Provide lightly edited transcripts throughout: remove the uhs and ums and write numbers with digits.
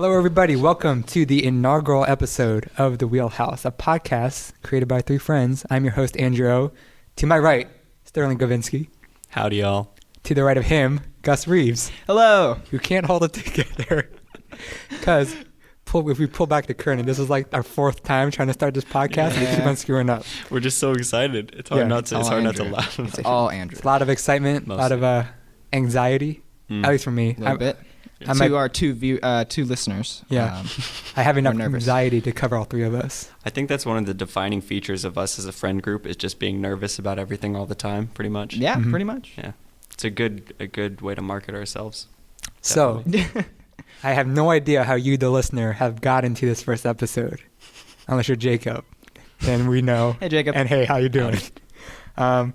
Hello, everybody. Welcome to the inaugural episode of The Wheelhouse, a podcast created by three friends. I'm your host, Andrew O. To my right, Sterling Gavinski. Howdy, y'all. To the right of him, Gus Rives. Hello. Who can't hold it together because if we pull back the curtain, this is like our fourth time trying to start this podcast, and we keep on screwing up. We're just so excited. It's hard not to laugh. It's all Andrew. It's a lot of excitement, a lot of anxiety, at least for me. A little bit. To our two listeners. Yeah. I have enough anxiety to cover all three of us. I think that's one of the defining features of us as a friend group is just being nervous about everything all the time, pretty much. Yeah, pretty much. Yeah. It's a good way to market ourselves. Definitely. So, I have no idea how you, the listener, have got into this first episode. Unless you're Jacob. Then we know. Hey, Jacob. And hey, how you doing? I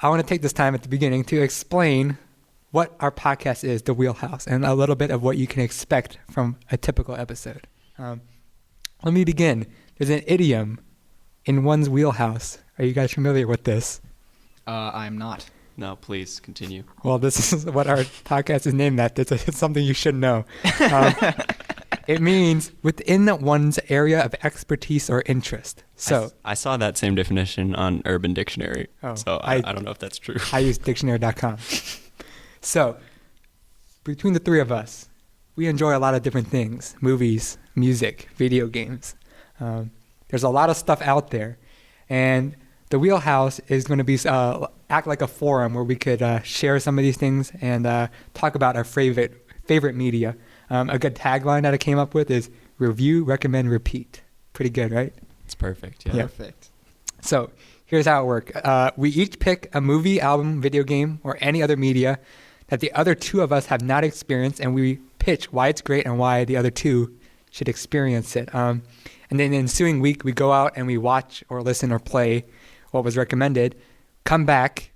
want to take this time at the beginning to explain what our podcast is, The Wheelhouse, and a little bit of what you can expect from a typical episode. Let me begin. There's an idiom in one's wheelhouse. Are you guys familiar with this? I'm not. No, please continue. Well, this is what our podcast is named after. It's something you should know. It means within one's area of expertise or interest. So I saw that same definition on Urban Dictionary, so I don't know if that's true. I use dictionary.com. So between the three of us, we enjoy a lot of different things: movies, music, video games. There's a lot of stuff out there, and the Wheelhouse is going to be act like a forum where we could share some of these things and talk about our favorite media. A good tagline that I came up with is review, recommend, repeat. Pretty good, right? It's perfect. Yeah. Perfect. So here's how it works. We each pick a movie, album, video game, or any other media that the other two of us have not experienced, and we pitch why it's great and why the other two should experience it. And then in the ensuing week, we go out and we watch or listen or play what was recommended, come back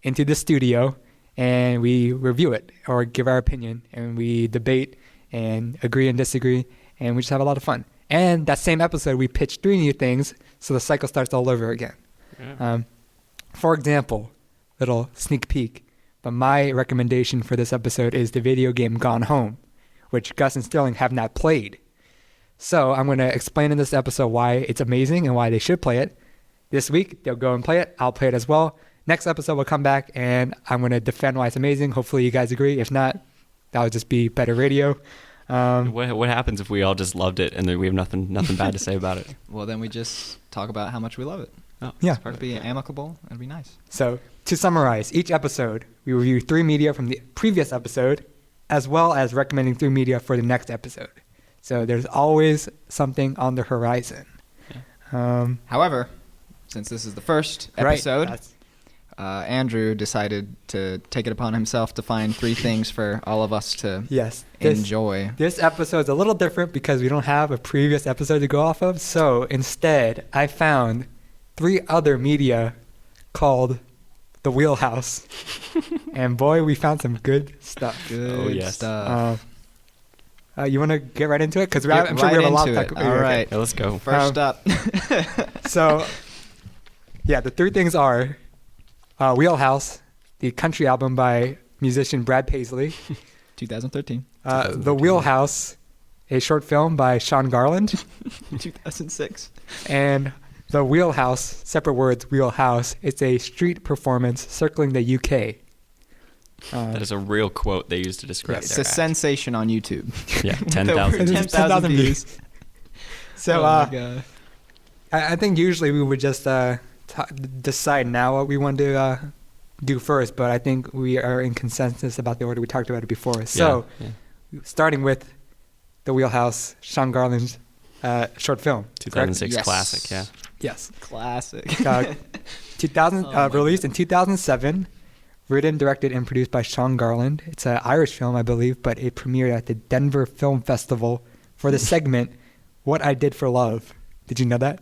into the studio, and we review it or give our opinion, and we debate and agree and disagree, and we just have a lot of fun. And that same episode, we pitch three new things, so the cycle starts all over again. Yeah. For example, little sneak peek, but my recommendation for this episode is the video game Gone Home, which Gus and Sterling have not played. So I'm going to explain in this episode why it's amazing and why they should play it. This week, they'll go and play it. I'll play it as well. Next episode, we'll come back, and I'm going to defend why it's amazing. Hopefully, you guys agree. If not, that'll just be better radio. What happens if we all just loved it and then we have nothing bad to say about it? Well, then we just talk about how much we love it. Oh, yeah. It'd be amicable. It'd be nice. So, to summarize, each episode, we review three media from the previous episode, as well as recommending three media for the next episode. So, there's always something on the horizon. Yeah. However, since this is the first episode, Andrew decided to take it upon himself to find three things for all of us to enjoy. This episode is a little different because we don't have a previous episode to go off of. So instead, I found three other media called The Wheelhouse. And boy, we found some good stuff. Good stuff. You want to get right into it? Because I'm sure we have a lot to talk about. All right. Yeah, let's go. First up. So, yeah, the three things are Wheelhouse, the country album by musician Brad Paisley. 2013. The Wheelhouse, a short film by Sean Garland. 2006. And The Wheelhouse, separate words, Wheelhouse, it's a street performance circling the UK. That is a real quote they used to describe It's a sensation on YouTube. Yeah, 10,000 views. So I think usually we would just decide now what we want to do first, but I think we are in consensus about the order. We talked about it before. So starting with The Wheelhouse, Sean Garland's short film. 2006 classic, yeah. Yes. Classic. 2000 released in 2007. Written, directed, and produced by Sean Garland. It's an Irish film, I believe, but it premiered at the Denver Film Festival for the segment What I Did for Love. Did you know that?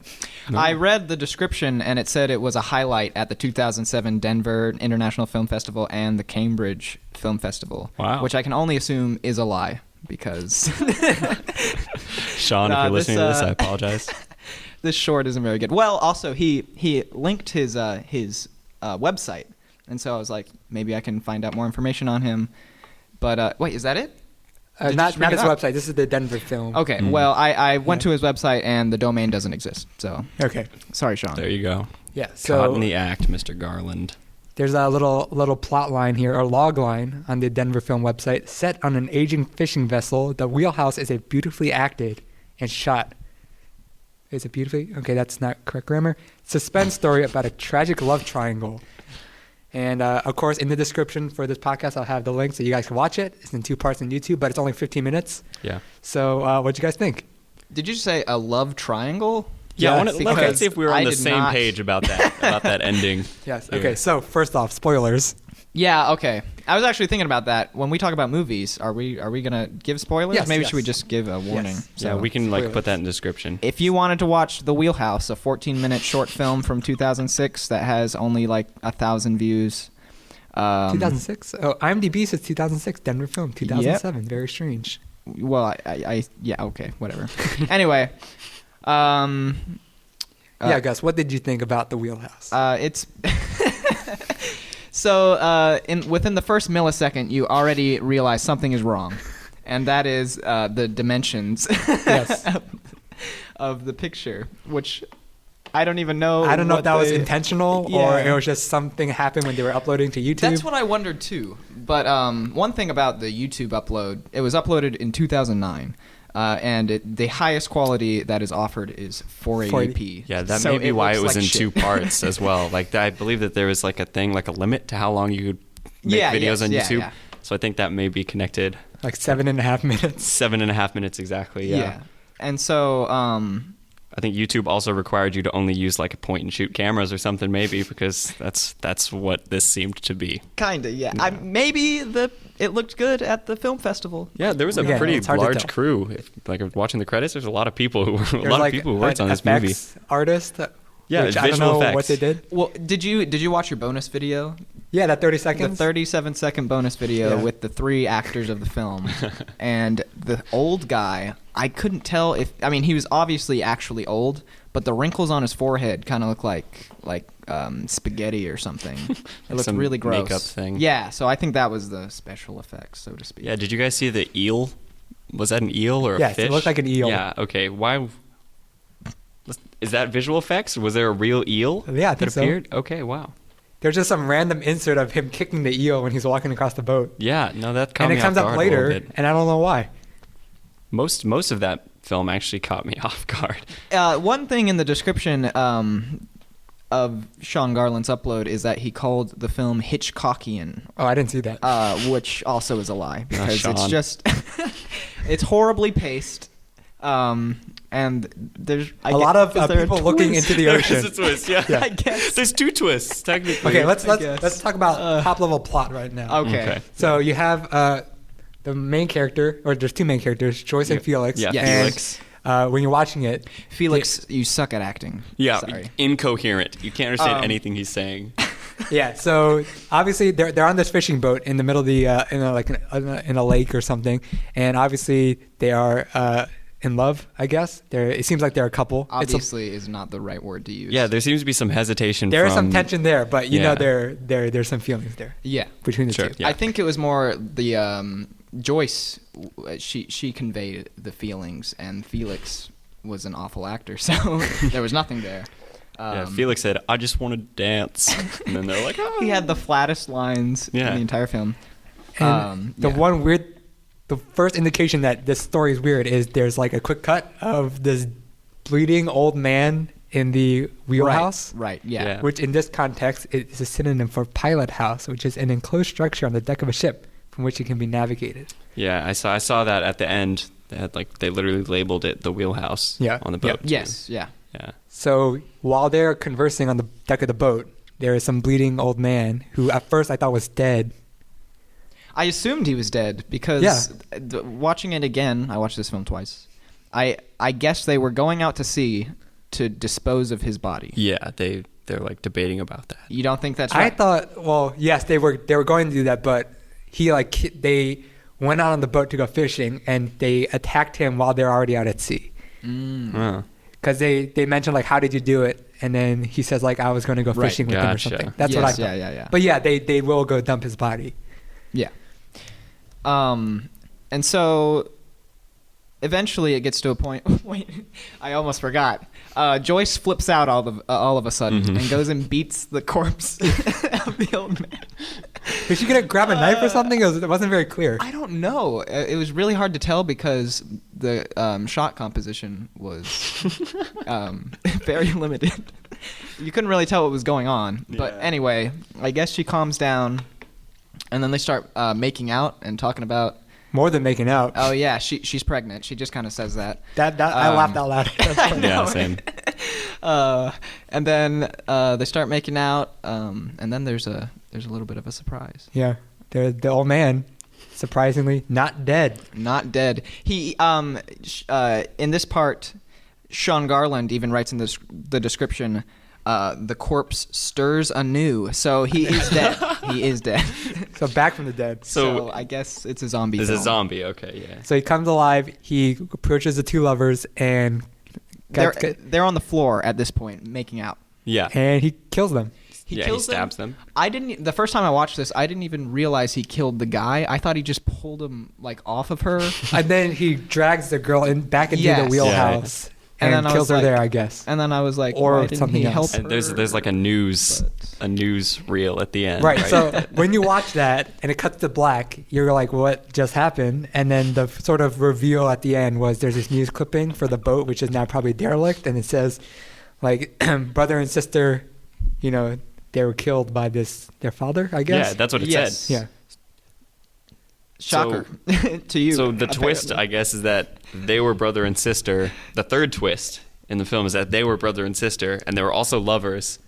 No. I read the description, and it said it was a highlight at the 2007 Denver International Film Festival and the Cambridge Film Festival. Wow. Which I can only assume is a lie, because... Sean, if you're listening to this, I apologize. This short isn't very good. Well, also, he linked his website. And so I was like, maybe I can find out more information on him. But wait, is that it? Not his website. This is the Denver film. Okay. Well, I went to his website and the domain doesn't exist. So. Okay. Sorry, Sean. There you go. Yeah. So caught in the act, Mr. Garland. There's a little plot line here, or log line on the Denver film website. Set on an aging fishing vessel, the Wheelhouse is a beautifully acted and shot. Is it beautifully? Okay, that's not correct grammar. Suspense story about a tragic love triangle. And, of course, in the description for this podcast, I'll have the link so you guys can watch it. It's in 2 parts on YouTube, but it's only 15 minutes. Yeah. So what'd you guys think? Did you say a love triangle? Yeah, let's see if we were on the same page about that ending. Yes. Here. Okay, so first off, spoilers. Yeah, okay. I was actually thinking about that. When we talk about movies, are we going to give spoilers? Yes, Maybe should we just give a warning? Yes. So, yeah, we can put that in the description. If you wanted to watch The Wheelhouse, a 14-minute short film from 2006 that has only 1,000 views. 2006? Oh, IMDb says 2006, Denver film, 2007. Yep. Very strange. Well, yeah, okay, whatever. Anyway, yeah, Gus, what did you think about The Wheelhouse? It's so within the first millisecond, you already realize something is wrong, and that is the dimensions of the picture, which I don't even know. I don't know if that was intentional or it was just something happened when they were uploading to YouTube. That's what I wondered too. But one thing about the YouTube upload, it was uploaded in 2009. And the highest quality that is offered is 480p. Yeah, that may be why it was in 2 parts as well. I believe that there was a thing, a limit to how long you could make videos on YouTube. Yeah. So I think that may be connected. 7.5 minutes. 7.5 minutes exactly. Yeah. And so I think YouTube also required you to only use point and shoot cameras or something, maybe, because that's what this seemed to be. Kinda, yeah. Maybe it looked good at the film festival. Yeah, there was a pretty large crew. Watching the credits, there's a lot of people who worked on this movie. Artist. Yeah, which visual I don't know effects. What they did. Well, did you watch your bonus video? Yeah, that 30 seconds. The 37-second bonus video with the 3 actors of the film, and the old guy. I couldn't tell he was obviously actually old, but the wrinkles on his forehead kind of look like spaghetti or something. It looked really gross. Makeup thing. Yeah, so I think that was the special effects, so to speak. Yeah, did you guys see the eel? Was that an eel or a fish? Yes, it looked like an eel. Yeah, okay. Why? Is that visual effects? Was there a real eel I think that appeared? So. Okay, wow. There's just some random insert of him kicking the eel when he's walking across the boat. Yeah, no, that caught me off guard. And it comes up later, and I don't know why. Most of that film actually caught me off guard. One thing in the description of Sean Garland's upload is that he called the film Hitchcockian. Oh, I didn't see that. Which also is a lie, because it's just it's horribly paced. And there's a lot of people looking into the ocean. There's a twist, yeah. I guess. There's 2 twists, technically. Okay, let's talk about top-level plot right now. Okay. So you have the main character, or there's 2 main characters, Joyce and Felix. Yeah, and, Felix. When you're watching it... Felix, you suck at acting. Yeah, sorry. Incoherent. You can't understand anything he's saying. Yeah, so obviously they're on this fishing boat in the middle of the in a lake or something, and obviously they are in love, I guess. It seems like they're a couple. Obviously is not the right word to use. Yeah, there seems to be some hesitation. There is some tension there, but you know there's some feelings there. Yeah, between the 2. Yeah. I think it was more the Joyce. She conveyed the feelings, and Felix was an awful actor, so there was nothing there. Felix said, "I just want to dance," and then they're like, "Oh." He had the flattest lines in the entire film. And the first indication that this story is weird is there's a quick cut of this bleeding old man in the wheelhouse. Right, yeah. Which in this context is a synonym for pilot house, which is an enclosed structure on the deck of a ship from which it can be navigated. Yeah, I saw that at the end. They had they literally labeled it the wheelhouse on the boat. Yep. Yes, yeah. So while they're conversing on the deck of the boat, there is some bleeding old man who at first I thought was dead. I assumed he was dead because watching it again, I watched this film twice. I guess they were going out to sea to dispose of his body. Yeah, they're debating about that. You don't think that's right? I thought, well, yes, they were going to do that, but they went out on the boat to go fishing and they attacked him while they're already out at sea. Because they mentioned how did you do it, and then he says I was going to go fishing with him or something. That's what I thought. Yeah. But yeah, they will go dump his body. Yeah. And so eventually it gets to a point. Wait, I almost forgot. Joyce flips out all of a sudden and goes and beats the corpse of the old man. Was she gonna grab a knife or something? It wasn't very clear. I don't know. It was really hard to tell because the shot composition was very limited. You couldn't really tell what was going on. But anyway, I guess she calms down, and then they start making out and talking about. More than making out. Oh yeah, she's pregnant. She just kind of says that. I laughed out loud. Yeah, same. And then they start making out, and then there's a little bit of a surprise. Yeah, the old man, surprisingly, not dead. Not dead. He in this part, Sean Garland even writes in the description. The corpse stirs anew, so he is dead. He is dead. So back from the dead. So I guess it's a zombie. It's film. a zombie. Okay, yeah. So he comes alive. He approaches the two lovers, and they're on the floor at this point, making out. Yeah. And he kills them. He stabs them. The first time I watched this, I didn't even realize he killed the guy. I thought he just pulled him like off of her. And then he drags the girl back into the wheelhouse. Yeah. And then kills her there, I guess. And then I was like, or why didn't something he else. help her? And there's like a news reel at the end. Right. So when you watch that and it cuts to black, you're like, what just happened? And then the sort of reveal at the end was there's this news clipping for the boat, which is now probably derelict, and it says, like, brother and sister, they were killed by their father, I guess. Yeah, that's what it said. Yeah. Shocker to you. So the twist, I guess, is that they were brother and sister. The third twist in the film is that they were brother and sister, and they were also lovers,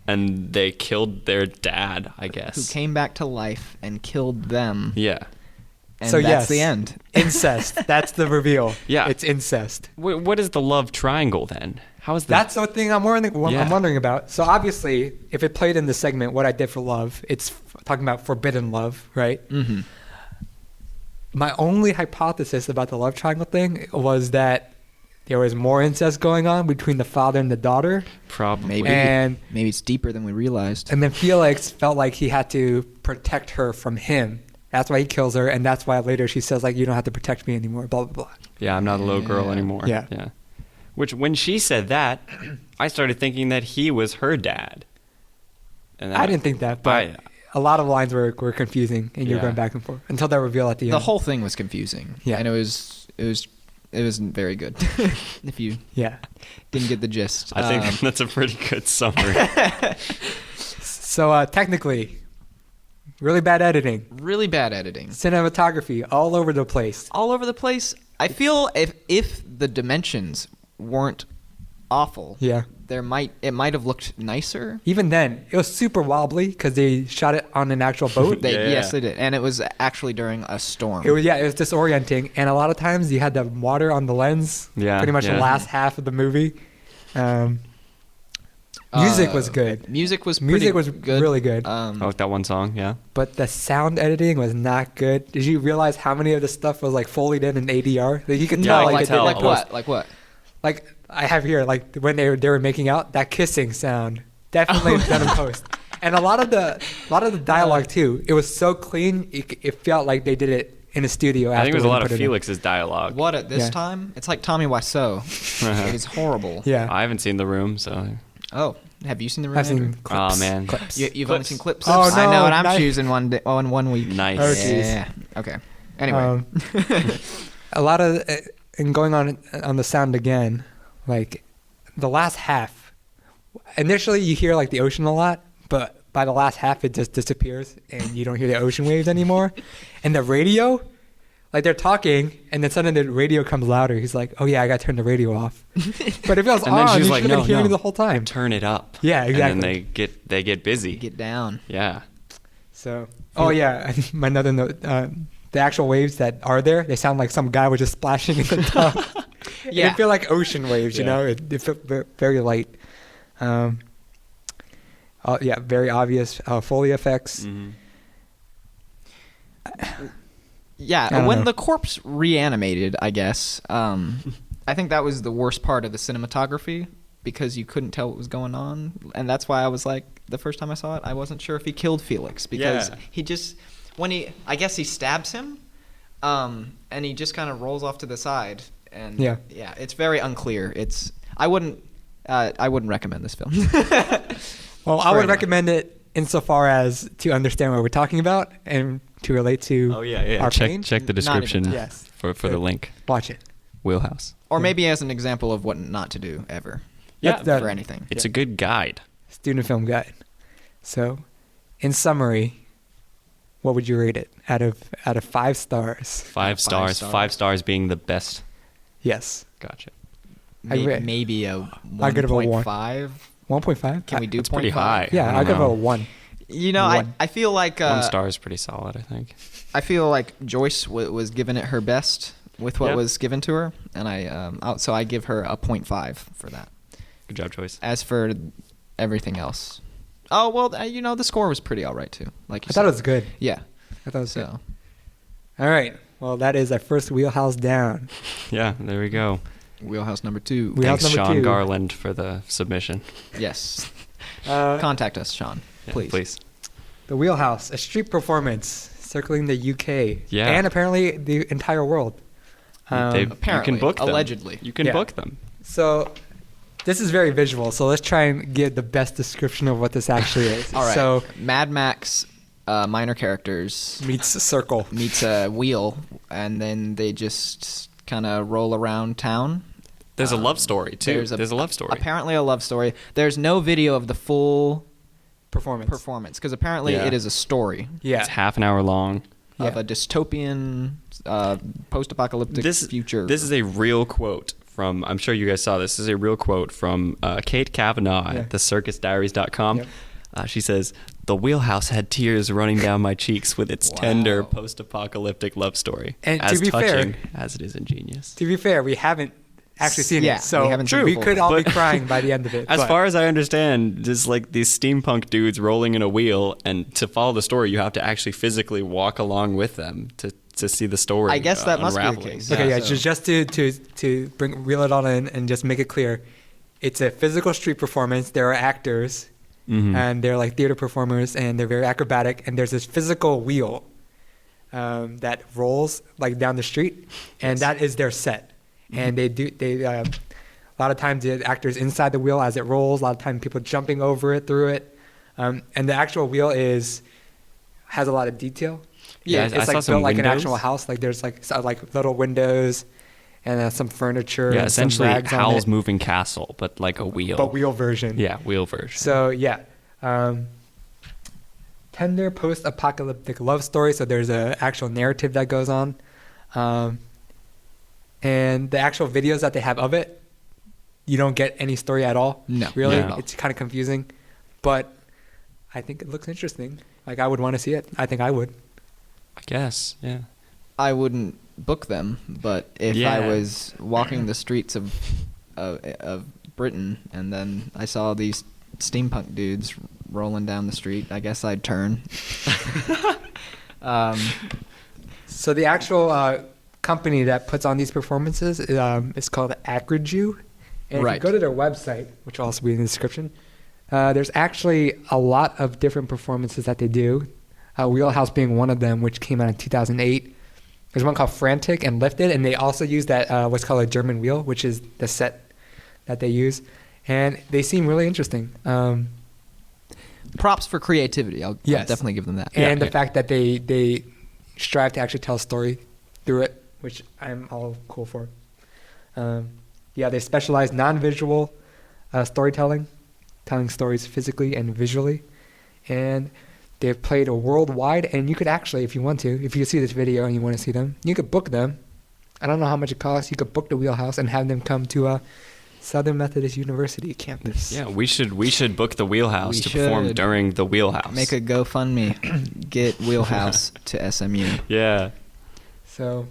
and they killed their dad, I guess. Who came back to life and killed them. Yeah. And so that's the end. Incest. That's the reveal. Yeah. It's incest. What is the love triangle then? How is that? That's the thing I'm wondering about. So obviously, if it played in the segment, What I Did for Love, it's talking about forbidden love, right? Mm-hmm. My only hypothesis about the love triangle thing was that there was more incest going on between the father and the daughter. Probably. Maybe it's deeper than we realized. And then Felix felt like he had to protect her from him. That's why he kills her, and that's why later she says, like, you don't have to protect me anymore, blah, blah, blah. Yeah, I'm not a little girl anymore. Yeah. Which, when she said that, I started thinking that he was her dad. And I didn't think that, but a lot of lines were confusing, and you're going back and forth until that reveal at the end. The whole thing was confusing. Yeah. And it wasn't very good if you didn't get the gist. I think that's a pretty good summary. So technically, really bad editing. Really bad editing. Cinematography all over the place. All over the place. I feel if the dimensions weren't awful, it might have looked nicer. Even then, it was super wobbly because they shot it on an actual boat. Yes, they did, and it was actually during a storm. It was disorienting, and a lot of times you had the water on the lens. Pretty much the last half of the movie. Music was good. Music was good. Really good. That one song, yeah. But the sound editing was not good. Did you realize how many of the stuff was like Foleyed in ADR? Like, you could tell. Like what? Like I have here, like when they were making out, that kissing sound definitely done in post. And a lot of the dialogue too. It was so clean. It felt like they did it in a studio. I think it was a lot of Felix's dialogue. What at this time? It's like Tommy Wiseau. It is horrible. Yeah. I haven't seen The Room, so. Oh, have you seen The Room? I've seen clips. Oh man, clips. You've only seen clips. Oh no, I know what I'm choosing one week. Nice. Oh jeez. Yeah. Okay. Anyway, a lot of and going on the sound again, like the last half. Initially, you hear like the ocean a lot, but by the last half, it just disappears, and you don't hear the ocean waves anymore. And the radio, like they're talking, and then suddenly the radio comes louder. He's like, "Oh yeah, I got to turn the radio off." But if it was and on, then she's you like, should have been hearing no, the whole time. Turn it up. Yeah, exactly. And then they get busy. Get down. Yeah. So, my another note. The actual waves that are there, they sound like some guy was just splashing in the tub. They feel like ocean waves, you know? It felt very light. Very obvious Foley effects. Mm-hmm. When the corpse reanimated, I guess, I think that was the worst part of the cinematography because you couldn't tell what was going on. And that's why I was like, the first time I saw it, I wasn't sure if he killed Felix because he just... I guess he stabs him, And he just kind of rolls off to the side, and Yeah. it's very unclear. I wouldn't recommend this film. Well, I For would anyone. recommend it insofar as to understand what we're talking about and to relate to our pain. Check the description Yes. for the link. Watch it. Wheelhouse. Or maybe as an example of what not to do ever. Yeah, that- For anything. It's a good guide. Student film guide. So, in summary, what would you rate it out of 5 stars? 5 stars. stars. 5 stars being the best. Yes. Gotcha. Maybe a I'll give it a 1. 1.5. 1.5? Can we do That's pretty 0.5? high. Yeah, I I'll don't give it a know. 1. You know, One. I feel like 1 star is pretty solid, I think. I feel like Joyce was giving it her best with what Yep. was given to her, and so I give her a 0.5 for that. Good job, Joyce. As for everything else, oh well, the score was pretty all right too. Like you I thought said. it was good. Yeah. I thought it was good. So All right. Well, that is our first Wheelhouse down. Yeah, there we go. Wheelhouse number 2. Wheelhouse Thanks, number Sean 2. Garland, for the submission. Yes. Uh, Contact us, Sean. Yeah, Please. Please. The Wheelhouse, a street performance circling the UK. Yeah. And apparently the entire world. You apparently, can book them. allegedly. You can Yeah. book them. So this is very visual, so let's try and give the best description of what this actually is. All right. So Mad Max minor characters meets circle. meets a wheel, and then they just kind of roll around town. There's a love story, too. There's There's a love story. Apparently a love story. There's no video of the full Performance. because apparently Yeah. it is a story Yeah. It's half an hour long. of Yeah. a dystopian, post-apocalyptic future. This is a real quote from, I'm sure you guys saw this. This is a real quote from Kate Kavanaugh Yeah. at thecircusdiaries.com. Yep. She says, "The Wheelhouse had tears running down my cheeks with its Wow. tender post-apocalyptic love story. And to as be fair- touching as it is ingenious." To be fair, we haven't actually seen Yeah, it, so we haven't seen we the full could thing. all be But- crying by the end of it. As but- far as I understand, just like these steampunk dudes rolling in a wheel, and to follow the story, you have to actually physically walk along with them to see the story. I guess that must be the unraveling. case. Okay, yeah, so- just to reel it all in and just make it clear, it's a physical street performance. There are actors, Mhm. and they're like theater performers, and they're very acrobatic. And there's this physical wheel that rolls like down the street, and that is their set. And they a lot of times the actors inside the wheel as it rolls. A lot of times people jumping over it, through it, and the actual wheel has a lot of detail. Yeah, I it's saw like some built like an windows. actual house. Like there's like little windows, and some furniture. Yeah, and some essentially rags on Howl's it, Moving Castle, but like a wheel. but wheel version. Yeah, wheel version. So yeah, tender post-apocalyptic love story. So there's a actual narrative that goes on, and the actual videos that they have of it, you don't get any story at all. No, really, not at all. it's kind of confusing, but I think it looks interesting. Like I would want to see it. I think I would. I guess, yeah. I wouldn't book them, but if I Yeah. was walking the streets of Britain and then I saw these steampunk dudes rolling down the street, I guess I'd turn. So the actual company that puts on these performances is called Acroju. And if Right. you go to their website, which will also be in the description, there's actually a lot of different performances that they do. Wheelhouse being one of them, which came out in 2008. There's one called Frantic and Lifted, and they also use that what's called a German wheel, which is the set that they use. And they seem really interesting. Props for creativity. I'll Yes. definitely give them that. And the yeah. fact that they strive to actually tell a story through it, which I'm all cool for. Yeah, they specialize non-visual storytelling, telling stories physically and visually. And they've played worldwide, and you could actually, if you want to, if you see this video and you want to see them, you could book them. I don't know how much it costs. You could book the Wheelhouse and have them come to Southern Methodist University campus. Yeah, we should book the Wheelhouse We to perform should. during the Wheelhouse. Make a GoFundMe. Get Wheelhouse to SMU. Yeah. So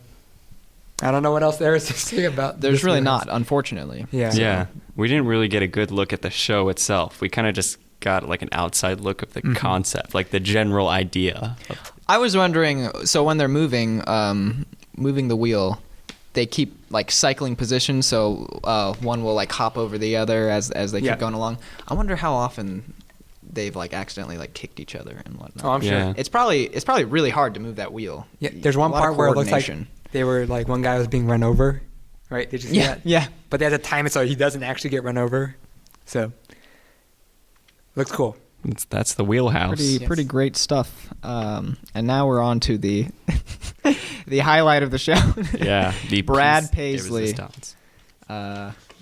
I don't know what else there is to say about There's this really Wheelhouse. not, unfortunately. Yeah. Yeah. We didn't really get a good look at the show itself. We kind of just got like an outside look of the concept, like the general idea. I was wondering, so when they're moving the wheel, they keep like cycling positions, so one will like hop over the other as they Yeah. keep going along. I wonder how often they've like accidentally like kicked each other and whatnot. Oh, I'm sure. Yeah. It's probably really hard to move that wheel. Yeah, there's one A lot of part where it looks like coordination. they were like one guy was being run over, right? Did you see that? Yeah. But they had to time it so he doesn't actually get run over. So looks cool. That's the Wheelhouse. Pretty great stuff. And now we're on to the the highlight of the show. Yeah, the Brad piece de Paisley. resistance.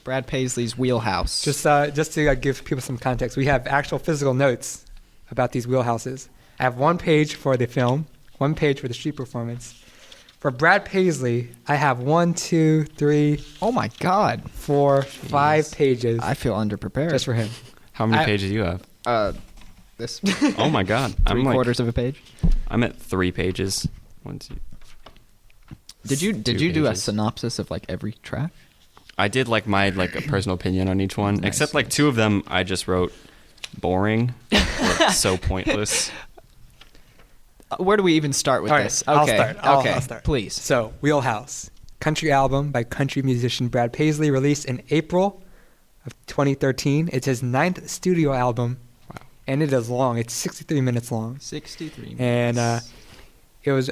Brad Paisley's Wheelhouse. Just to give people some context, we have actual physical notes about these wheelhouses. I have 1 page for the film, 1 page for the street performance. For Brad Paisley, I have 1, 2, 3, oh my God, 4, 5 pages I feel underprepared. just for him. How many pages do you have? This Oh my God, three quarters of a page. I'm at 3 pages. 1, 2. Did you 2 do a pages. synopsis of like every track? I did like my a personal opinion on each one, Nice, except like nice. 2 of them I just wrote boring, or so pointless. Where do we even start with All right, this? I'll Okay, start. okay, I'll start. please. So, Wheelhouse, country album by country musician Brad Paisley, released in April of 2013. It's his 9th studio album, and it is long. It's 63 minutes long. 63 minutes. And it was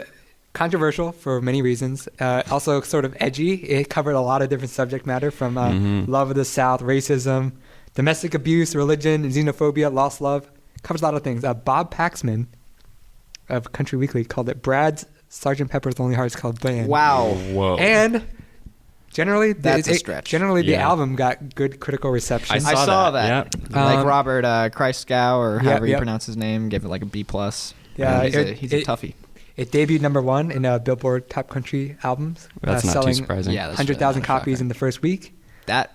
controversial for many reasons. Also sort of edgy. It covered a lot of different subject matter from love of the South, racism, domestic abuse, religion, xenophobia, lost love. Covers a lot of things. Bob Paxman of Country Weekly called it Brad's Sgt. Pepper's Lonely Hearts Club Band. Wow. Whoa. And generally, That's a stretch. Generally, the Yeah. album got good critical reception. I saw that. Yep. Like Robert Christgau, or however you yep. pronounce his name, gave it like a B+. Yeah, he's a toughie. It debuted #1 in Billboard Top Country Albums. That's not too selling surprising. Yeah, that's 100,000 not a copies shocker. in the first week. That's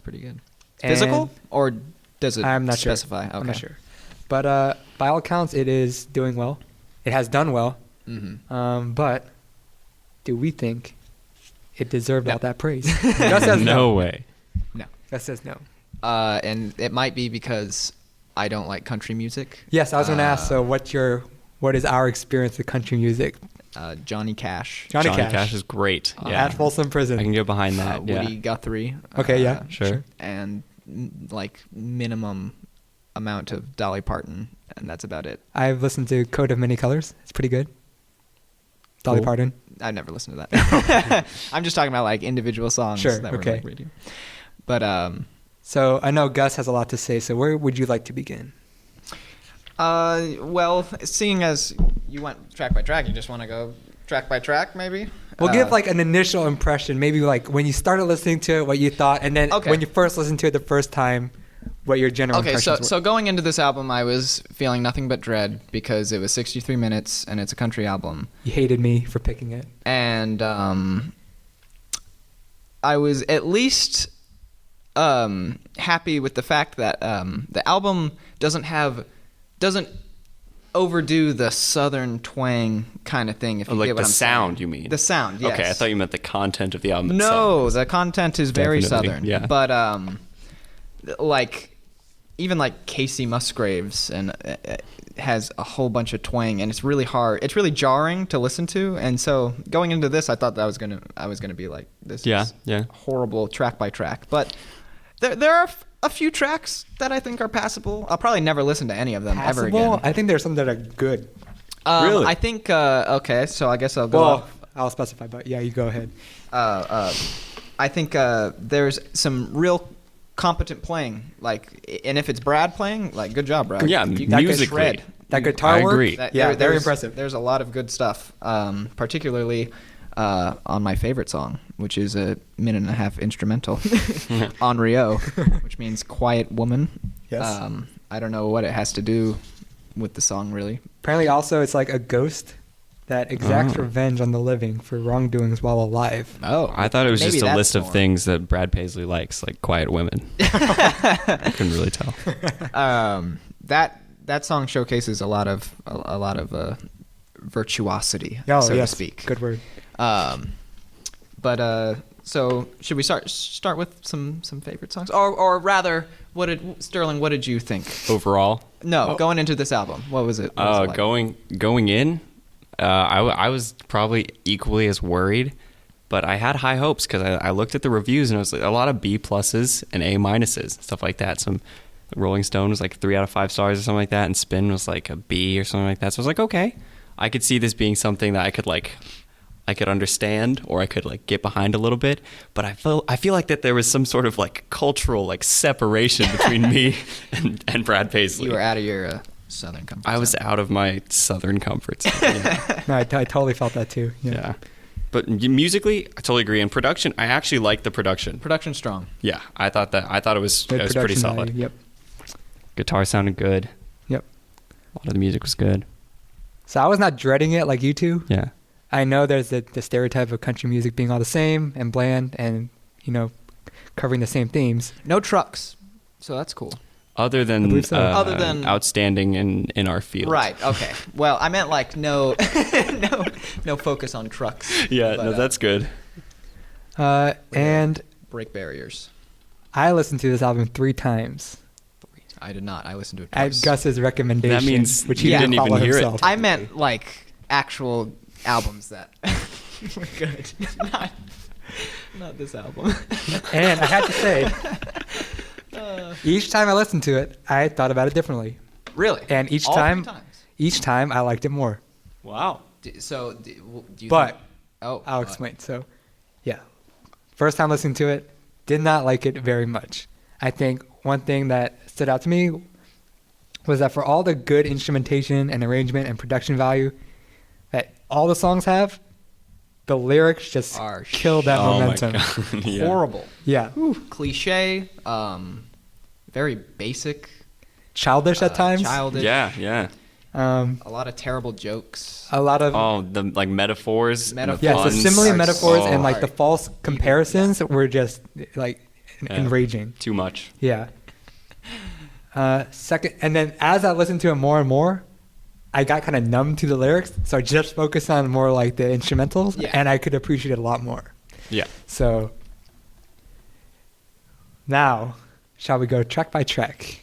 pretty good. And Physical, or does it I'm not specify? sure. Okay. I'm not sure. But by all accounts, it is doing well. It has done well. Mm-hmm. But do we think it deserved No. all that praise? Gus says No way. No. Gus says no. And it might be because I don't like country music. Yes, I was going to ask. So, what is our experience with country music? Johnny Cash. Johnny Johnny Cash. Cash is great. Yeah. At Folsom Prison. I can get behind that. Woody Yeah. Guthrie. Okay, yeah. Sure. And like minimum amount of Dolly Parton, and that's about it. I've listened to Coat of Many Colors. It's pretty good. Dolly Cool. Parton. I've never listened to that. I'm just talking about like individual songs Sure, that were okay. like radio. But So I know Gus has a lot to say. So where would you like to begin? well, seeing as you went track by track, you just want to go track by track, maybe. We'll give like an initial impression, maybe like when you started listening to it, what you thought, and then Okay. when you first listened to it the first time, what your general Okay, impressions were. so going into this album, I was feeling nothing but dread because it was 63 minutes and it's a country album. You hated me for picking it. And I was at least happy with the fact that the album doesn't overdo the southern twang kind of thing. If you Like get what the I'm sound, saying. you mean? The sound, yes. Okay, I thought you meant the content of the album No, itself. the content is very Definitely, southern. yeah. But like even like Casey Musgraves and has a whole bunch of twang, and it's really hard. It's really jarring to listen to. And so going into this, I thought that I was gonna be like, this is Yeah. horrible track by track. But there are a few tracks that I think are passable. I'll probably never listen to any of them ever Passable? again. I think there's some that are good. Really? I think okay, so I guess I'll go. Well, off. I'll specify, but yeah, you go ahead. I think there's some real competent playing, like, and if it's Brad playing, like, good job, Brad. Yeah, You got musically. shred. That guitar I work? agree. Yeah, very there's- impressive. There's a lot of good stuff, particularly on my favorite song, which is a 1.5-minute instrumental on Rio, which means quiet woman. Yes. I don't know what it has to do with the song, really. Apparently, also, it's like a ghost that exacts revenge on the living for wrongdoings while alive. Oh, I thought it was maybe just a that's list of more. things that Brad Paisley likes, like quiet women. I couldn't really tell. That song showcases a lot of virtuosity, Oh, so yes. to speak. Good word. So should we start with some favorite songs, or rather, what did you think? Overall, No, going into this album, what was it? What was it like? going in, I was probably equally as worried, but I had high hopes because I looked at the reviews and it was like a lot of B pluses and A minuses, stuff like that. Some Rolling Stone was like 3 out of 5 stars or something like that, and Spin was like a B or something like that. So I was like, okay, I could see this being something that I could understand, or I could like get behind a little bit. But I feel like that there was some sort of like cultural like separation between me and Brad Paisley. You were out of your Southern comfort zone. I was out of my Southern comfort zone. Yeah. No, I totally felt that too. Yeah. But musically, I totally agree. In production, I actually like the production. Production's strong. Yeah, I thought it was pretty production solid. value, yep. Guitar sounded good. Yep. A lot of the music was good. So I was not dreading it like you two. Yeah. I know there's the stereotype of country music being all the same and bland and, covering the same themes. No trucks, so that's cool. Other than Other than outstanding in our field. Right. Okay. Well, I meant like no focus on trucks. Yeah. But, no, that's good. And break barriers. I listened to this album 3 times I did not. I listened to it at twice. Gus's recommendation. That means which he you didn't didn't even follow hear it. himself. I meant like actual albums that were good, not this album. And I had to say, each time I listened to it, I thought about it differently. Really? And each All time, 3 times? each time I liked it more. Wow. Do you But think, I'll I'll explain. So, yeah, first time listening to it, did not like it very much. I think one thing that stood out to me was that for all the good instrumentation and arrangement and production value that all the songs have, the lyrics just kill that momentum. My God. Yeah. Horrible. Yeah. Cliche. Very basic. Childish at times. Childish. Yeah. A lot of terrible jokes. A lot of the like metaphors. And the yeah, so puns simile are metaphors so and like the false comparisons were just like Yeah. enraging. Too much. Yeah. Second, and then as I listened to it more and more, I got kind of numb to the lyrics, so I just focused on more like the instrumentals, and I could appreciate it a lot more. Yeah. So now, shall we go track by track?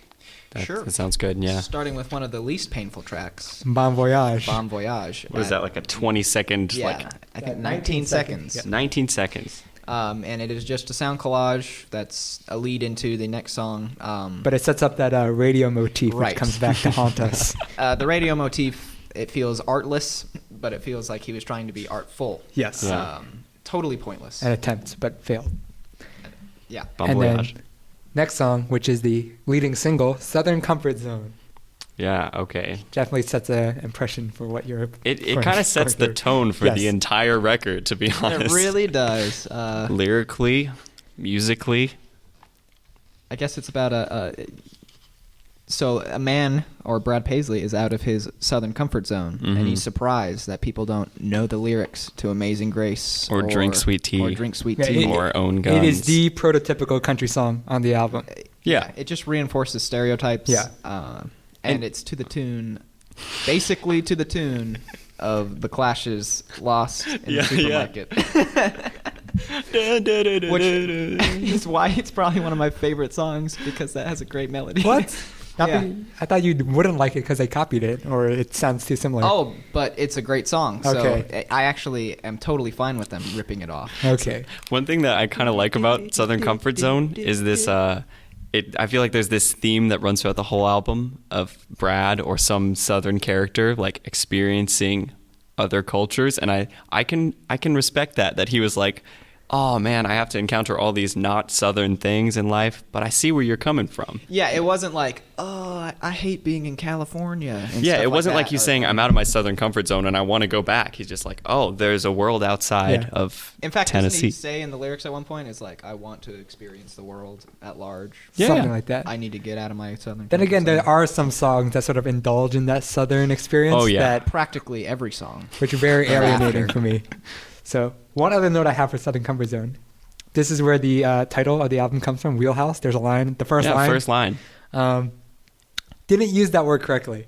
Sure. That sounds good. Yeah. Starting with one of the least painful tracks, Bon Voyage. Bon Voyage. What is that, like a 20-second? Yeah, Like I think 19 seconds. Yeah. 19 seconds. And it is just a sound collage that's a lead into the next song. But it sets up that radio motif, Right. which comes back to haunt us. The radio motif, it feels artless, but it feels like he was trying to be artful. Yes. Yeah. Totally pointless. An attempt, but failed. Yeah. Bon And Voyage. then next song, which is the leading single, Southern Comfort Zone. Yeah. Okay. Definitely sets an impression for what you're. It kind of sets the tone for the entire record, to be honest. It really does. Lyrically, musically. I guess it's about so a man, or Brad Paisley, is out of his Southern comfort zone, and he's surprised that people don't know the lyrics to Amazing Grace Or Drink Sweet Tea. Or Drink Sweet Yeah, Tea. Or Own Guns. It is the prototypical country song on the album. Yeah. It just reinforces stereotypes. Yeah. And it's to the tune, basically to the tune of The Clash's Lost in the Supermarket. Which is why it's probably one of my favorite songs, because that has a great melody. What? Yeah. I thought you wouldn't like it because they copied it, or it sounds too similar. Oh, but it's a great song. So Okay. I actually am totally fine with them ripping it off. Okay. One thing that I kind of like about Southern Comfort Zone is this. I feel like there's this theme that runs throughout the whole album of Brad or some Southern character like experiencing other cultures, and I can respect that he was like, oh man, I have to encounter all these not Southern things in life, but I see where you're coming from. Yeah, it wasn't like, oh, I hate being in California. And Yeah, stuff it wasn't like like he's saying I'm out of my Southern comfort zone and I want to go back. He's just like, oh, there's a world outside Yeah. of In fact, Tennessee. doesn't he say in the lyrics at one point, it's like, I want to experience the world at large. Yeah. Something like that. I need to get out of my Southern Then again, comfort there zone. are some songs that sort of indulge in that Southern experience. Oh, yeah. That, Practically every song. which are very alienating After. for me. So one other note I have for Southern Comfort Zone. This is where the title of the album comes from, Wheelhouse. There's a line, the first line. First line. Didn't use that word correctly.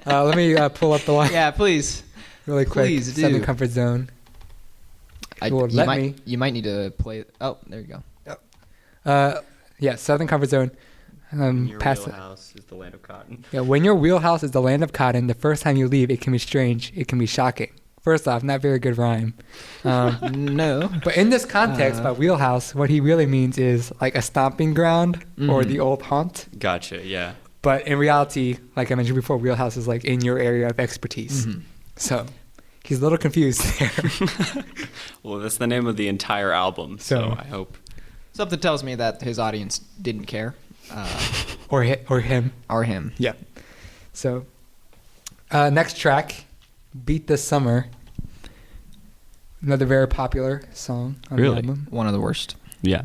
Let me pull up the line Yeah, please. really quick. please do. Southern Comfort Zone. You might need to play. Oh, there you go. Yeah, Southern Comfort Zone. Pass it. wheelhouse is the land of cotton. Yeah, when your wheelhouse is the land of cotton, the first time you leave, it can be strange. It can be shocking. First off, not very good rhyme. No. But in this context, by Wheelhouse, what he really means is like a stomping ground or the old haunt. Gotcha. Yeah. But in reality, like I mentioned before, Wheelhouse is like in your area of expertise. So he's a little confused there. Well, that's the name of the entire album, so I hope. Something tells me that his audience didn't care. Or him. Or him. Yeah. So next track, Beat the Summer. Another very popular song on the album. One of the worst. Yeah.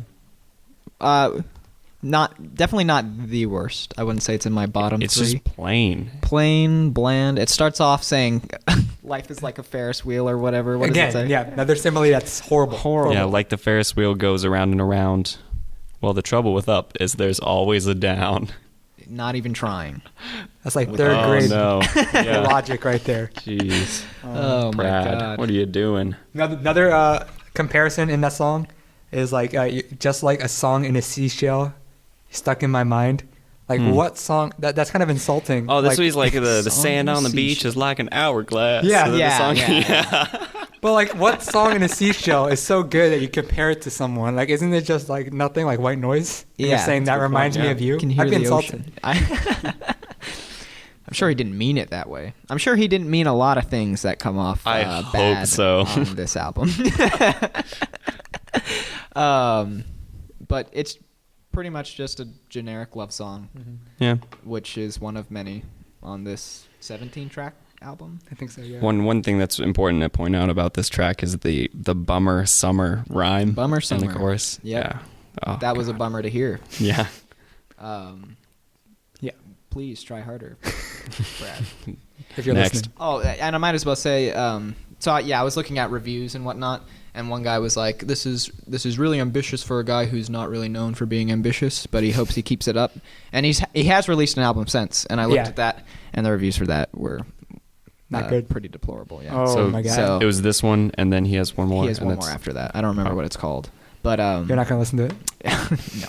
Definitely not the worst. I wouldn't say it's in my bottom It's 3. just plain. Plain, bland. It starts off saying, life is like a Ferris wheel or whatever. What does it say? Yeah, another simile that's horrible. Yeah, like the Ferris wheel goes around and around. Well, the trouble with up is there's always a down. Not even trying. That's like third grade no. Yeah. logic right there. Jeez. Oh, my Brad, God. what are you doing? Another comparison in that song is like just like a song in a seashell stuck in my mind. Like what song? That's kind of insulting. Oh, this like, was like the Song sand on the in a beach seashell. is like an hourglass. Yeah, So the yeah, song- yeah. But like, what song in a seashell is so good that you compare it to someone? Like, isn't it just like nothing, like white noise? And you're Yeah, saying that's that a good reminds point, me yeah. of you. You can hear I'd be the insulted. ocean. I'm sure he didn't mean it that way. I'm sure he didn't mean a lot of things that come off I bad hope so. on this album. But it's pretty much just a generic love song, Yeah. which is one of many on this 17-track album. I think so. Yeah. One thing that's important to point out about this track is the bummer summer rhyme. Bummer in summer. the chorus. Yep. Yeah. Oh, That was a bummer to hear. Yeah. Yeah. Please try harder, Brad. If you're Next. listening. Oh, and I might as well say, I was looking at reviews and whatnot, and one guy was like, "This is really ambitious for a guy who's not really known for being ambitious, but he hopes he keeps it up." And he has released an album since, and I looked Yeah. at that, and the reviews for that were Not good. pretty deplorable. Yeah. Oh So- my god. so- It was this one, and then he has one more. he has and one that's- more after that. I don't remember what it's called, but You're not gonna listen to it. no.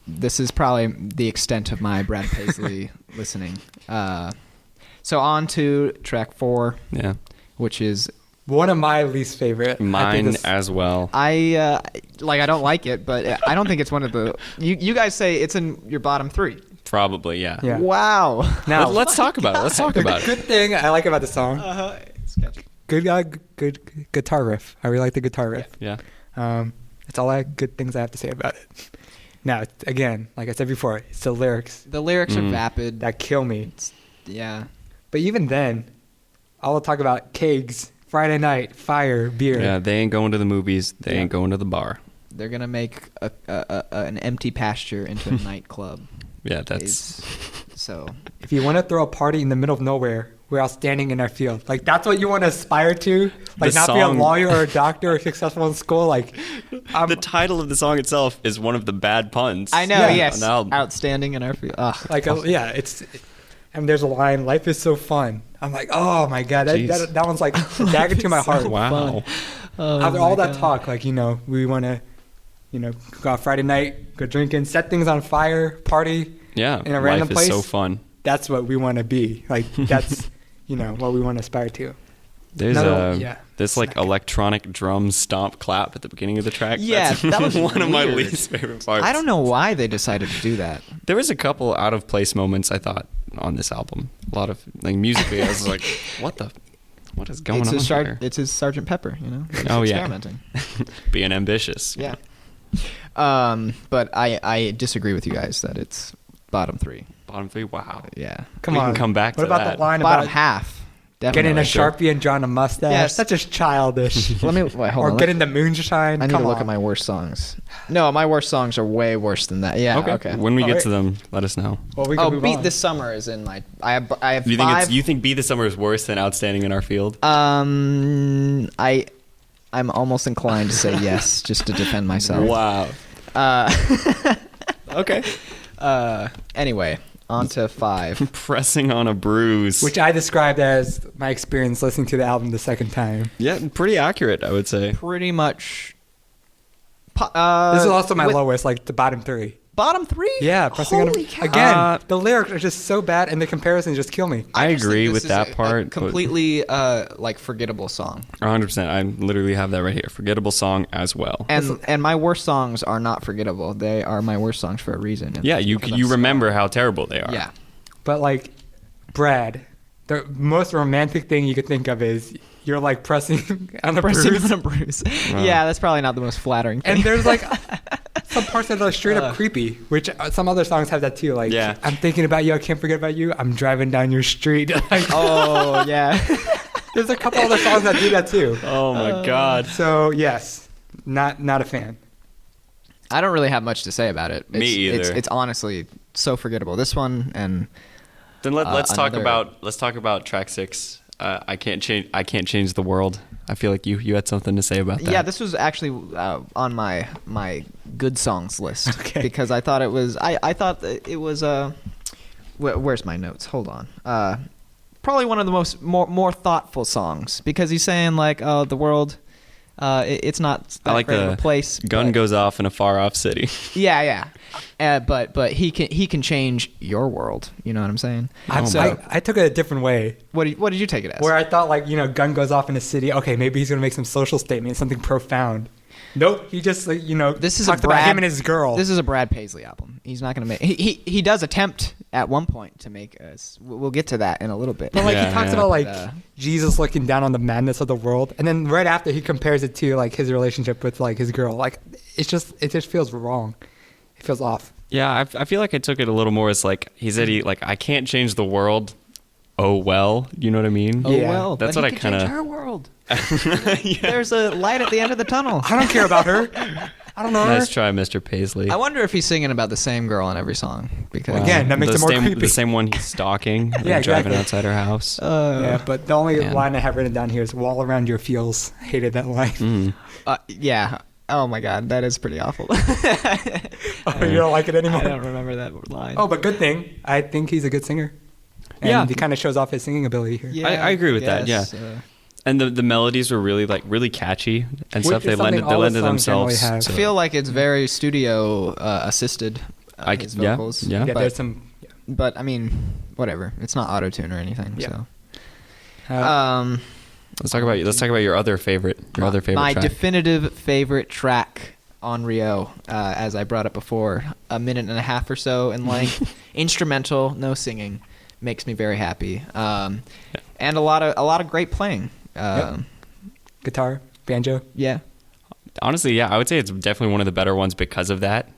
This is probably the extent of my Brad Paisley listening. So on to track 4, Yeah. which is One of my least favorite. I think Mine this- as well. I don't like it, but I don't think it's one of the. You guys say it's in your bottom 3. Probably, yeah. Yeah. Wow. Now, Let's talk about it. Let's talk the about it. good thing I like about the song, It's catchy. good guitar riff. I really like the guitar riff. Yeah. That's all good things I have to say about it. Now, again, like I said before, it's the lyrics The lyrics are vapid. that kill me. Yeah. But even then, I'll talk about kegs, Friday night, fire, beer. Yeah, they ain't going to the movies. They Yeah. ain't going to the bar. They're gonna make an empty pasture into a nightclub. Yeah, that's Is- so. If you want to throw a party in the middle of nowhere, we're all standing in our field. Like, that's what you want to aspire to? Like, The not be a song- lawyer or a doctor or successful in school? Like, the title of the song itself is one of the bad puns. I know. Yeah. Yes. On the album. Outstanding in our field. Ugh. like yeah, and there's a line, life is so fun. I'm like, oh my God, Jeez. that one's like a dagger to my heart. Wow. After all that talk, like, we want to, go out Friday night, go drinking, set things on fire, party. Yeah. In a random life is so place? fun. That's what we want to be. Like, that's, what we want to aspire to. There's yeah. this like electronic drum stomp clap at the beginning of the track. Yeah, That's that was one of my weird. least favorite parts. I don't know why they decided to do that. There was a couple out of place moments I thought on this album. A lot of like musically, I was like, what is going on here? It's his Sergeant Pepper, He's Oh, yeah. experimenting. Being ambitious. Yeah. But I disagree with you guys that it's bottom 3. Bottom 3. Wow. Yeah. Come We on. can come back What to about that. the line Bottom about half. getting a Definitely. Sure. Sharpie and drawing a mustache? Yes. Such as childish. Let me wait. Hold or on. getting the moonshine. I need Come to look on. at my worst songs. No, my worst songs are way worse than that. Yeah. Okay. When we Oh, get wait. to them, let us know. Well, we can move Beat on. the Summer is in my. I have You think 5. you think Be the Summer is worse than Outstanding in Our Field? I'm almost inclined to say yes, just to defend myself. Wow. Okay. Anyway, on to 5. Pressing on a bruise. Which I described as my experience listening to the album the second time. Yeah, pretty accurate, I would say. Pretty much. This is also my lowest, like the bottom 3. Bottom 3? Yeah, pressing on Holy him. cow. Again, the lyrics are just so bad, and the comparisons just kill me. I just agree think with this is that a part. completely like forgettable song. 100%. I literally have that right here. Forgettable song as well. And my worst songs are not forgettable. They are my worst songs for a reason. Yeah, you remember how terrible they are. Yeah. But like, Brad, the most romantic thing you could think of is you're like pressing on a bruise. On a bruise. Yeah, that's probably not the most flattering thing. And there's like some parts that are straight up creepy, which some other songs have that too. Like, Yeah. I'm thinking about you, I can't forget about you. I'm driving down your street. Like, Oh, yeah. there's a couple other songs that do that too. Oh my God. So yes, not a fan. I don't really have much to say about it. Me either. It's honestly so forgettable. This one and Then let's talk another- about track 6. I can't change the world. I feel like you had something to say about that. yeah, this was actually on my good songs list Okay. because I thought it was I thought that it was where's my notes? Hold on. Probably one of the more thoughtful songs because he's saying like, oh, the world, it's not that I like great of the a place. gun but- goes off in a far off city. Yeah. But he can change your world. You know what I'm saying? I took it a different way, What did you take it as? where I thought like, gun goes off in a city. Okay, maybe he's gonna make some social statement, something profound. Nope, he just like, This is talked a Brad, about him and his girl. This is a Brad Paisley album. He's not going to make. He does attempt at one point to make us. We'll get to that in a little bit. But like Yeah, he talks yeah. about like But, Jesus looking down on the madness of the world, and then right after he compares it to like his relationship with like his girl. Like it just feels wrong. It feels off. Yeah, I feel like I took it a little more as like he said I can't change the world. Oh well, you know what I mean? Oh Yeah. well, That's but what he I can change kinda- her world. There's a light at the end of the tunnel. I don't care about her. I don't know her. Nice try, Mr. Paisley. I wonder if he's singing about the same girl in every song because Again, that makes the it more same, creepy. The same one he's stalking, and Yeah, driving exactly. outside her house. Yeah, but the only man. line I have written down here is "Wall around your feels." Hated that line. yeah. Oh my God, that is pretty awful. Oh, you don't like it anymore? I don't remember that line. Oh, but good thing. I think he's a good singer. And Yeah. he kind of shows off his singing ability here. Yeah, I agree with that, guess, And the melodies were really catchy and Which stuff. is They something lended all the songs themselves. generally have. I feel like it's very studio assisted. His yeah, vocals. yeah. Yeah, but, there's some. but I mean, whatever. It's not auto tune or anything. Yeah. So, Let's talk about your other favorite. my track. definitive favorite track on Rio, as I brought up before, a minute and a half or so in length, instrumental, no singing, makes me very happy. And a lot of great playing. Guitar, banjo. Yeah. Honestly, yeah, I would say it's definitely one of the better ones because of that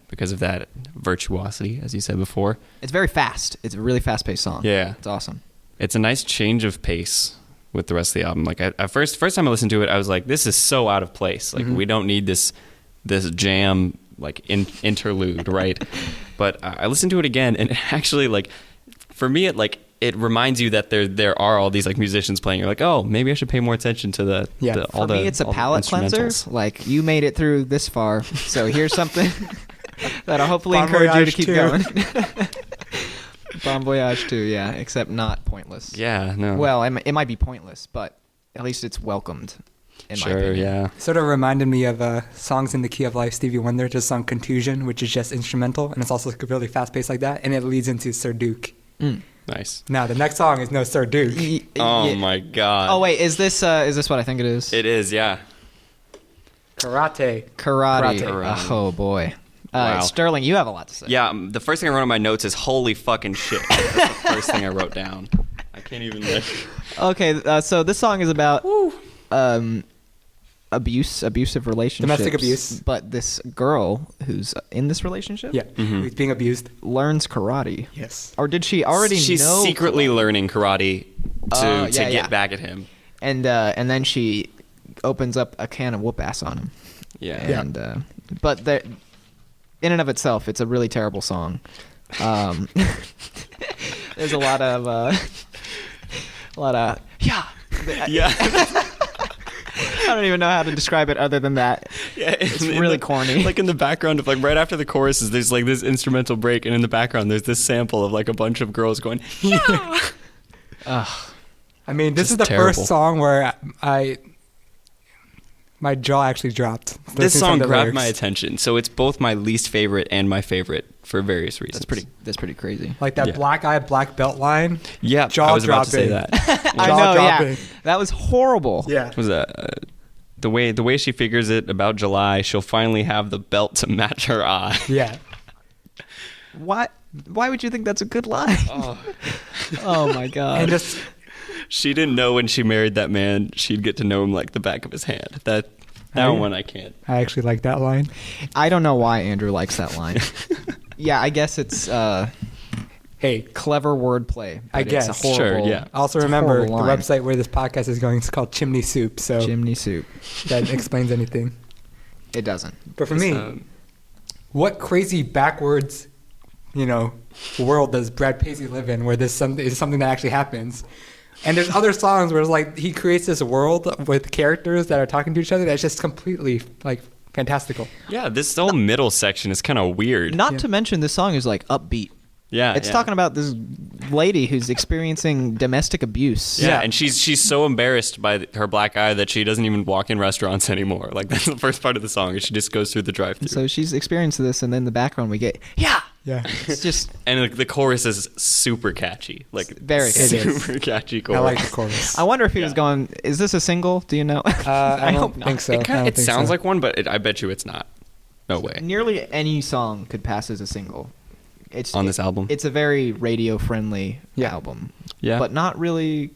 virtuosity, as you said before. It's very fast. It's a really fast-paced song. Yeah. It's awesome. It's a nice change of pace with the rest of the album. Like at first time I listened to it, I was like, this is so out of place. Like we don't need this jam like interlude, right? But I listened to it again, and it actually like for me it reminds you that there are all these like musicians playing. You're like, oh, maybe I should pay more attention to For me, it's a palate cleanser. instrumentals. Like, you made it through this far, so here's something that'll hopefully Bon encourage you to Voyage keep 2. going. Bon Voyage 2, yeah, except not pointless. Yeah, no. Well, it might be pointless, but at least it's welcomed, in my sure, opinion. yeah. Sort of reminded me of Songs in the Key of Life, Stevie Wonder, just song Contusion, which is just instrumental, and it's also really fast-paced like that, and it leads into Sir Duke. Mm. Nice. Now, the next song is no Sir Duke. Oh Yeah. my god. Oh, wait, is this what I think it is? It is, yeah. Karate. Karate. Karate. Oh, boy. Wow. Sterling, you have a lot to say. Yeah, the first thing I wrote on my notes is holy fucking shit. That's the first thing I wrote down. I can't even like. Okay, so this song is about abusive relationships. Domestic abuse. But this girl who's in this relationship Yeah, he's being abused. learns karate. Yes. Or did she already She's know secretly karate? learning karate to Yeah, get yeah. back at him. And then she opens up a can of whoop ass on him. Yeah. And but in and of itself, it's a really terrible song. There's a lot of yeah. Yeah. I don't even know how to describe it other than that. Yeah, It's really corny. Like in the background of like right after the choruses, there's like this instrumental break, and in the background there's this sample of like a bunch of girls going, yeah. I mean, this Just is the terrible. first song where I My jaw actually dropped. This listening song to the grabbed lyrics. my attention, so it's both my least favorite and my favorite for various reasons. That's pretty crazy. Like that Yeah. black eye, black belt line. Yeah, Jaw I was about to say dropping. that. I Jaw know, yeah. dropping. That was horrible. Yeah. Was that the way she figures it about July? She'll finally have the belt to match her eye. Yeah. Why would you think that's a good line? Oh my god. And just She didn't know when she married that man she'd get to know him like the back of his hand. That Oh, yeah. one I can't. I actually like that line. I don't know why Andrew likes that line. Yeah, I guess it's Hey, clever wordplay. I but guess. It's a horrible, Sure, yeah. also it's a remember the horrible line. website where this podcast is going is called Chimney Soup, so Chimney soup. that explains anything. It doesn't. But for me, what crazy backwards, world does Brad Paisley live in where this is something that actually happens? And there's other songs where it's like he creates this world with characters that are talking to each other that's just completely like fantastical. Yeah, this whole middle section is kind of weird. Not to mention this song is like upbeat. Yeah, It's yeah. talking about this lady who's experiencing domestic abuse. Yeah, Yeah. and she's so embarrassed by her black eye that she doesn't even walk in restaurants anymore. Like that's the first part of the song. She just goes through the drive-through. So she's experienced this, and then in the background we get, yeah. Yeah. It's just And like, the chorus is super catchy. Like very catchy. It is. super catchy chorus. I like the chorus. I wonder if he was Yeah. going, is this a single? Do you know? I hope don't not. think so. It, I kinda, don't it think sounds so. like one, but I bet you it's not. No way. Nearly any song could pass as a single. It's On this album? It's a very radio-friendly Yeah. album. Yeah. But not really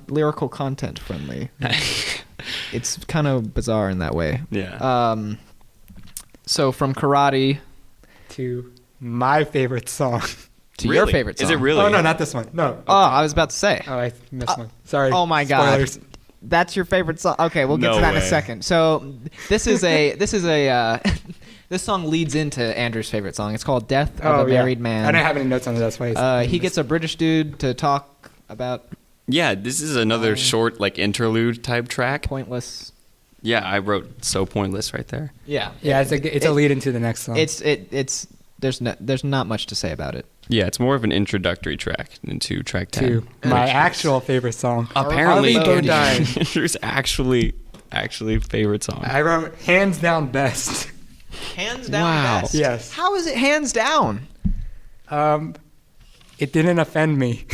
lyrical content friendly. It's kind of bizarre in that way. Yeah. So from Karate to my favorite song. to Really? your favorite song. Is it really? Oh no, not this one. No. Oh, I was about to say. Oh, I missed one. Sorry. Oh my god. Spoilers. That's your favorite song. Okay, we'll get No to that in a way. second. So this is a this song leads into Andrew's favorite song. It's called "Death of a Married Man." I don't have any notes on it. That's why. He gets a British dude to talk about Yeah, this is another short like interlude type track. pointless. Yeah, I wrote "So Pointless" right there. Yeah, Yeah, it's a lead into the next song. It's there's not much to say about it. Yeah, it's more of an introductory track into track 10. to my Which is actual favorite song. apparently Harley Go Dying. Andrew's actually favorite song. I wrote hands down best. Hands down Wow. best. Yes. How is it hands down? It didn't offend me.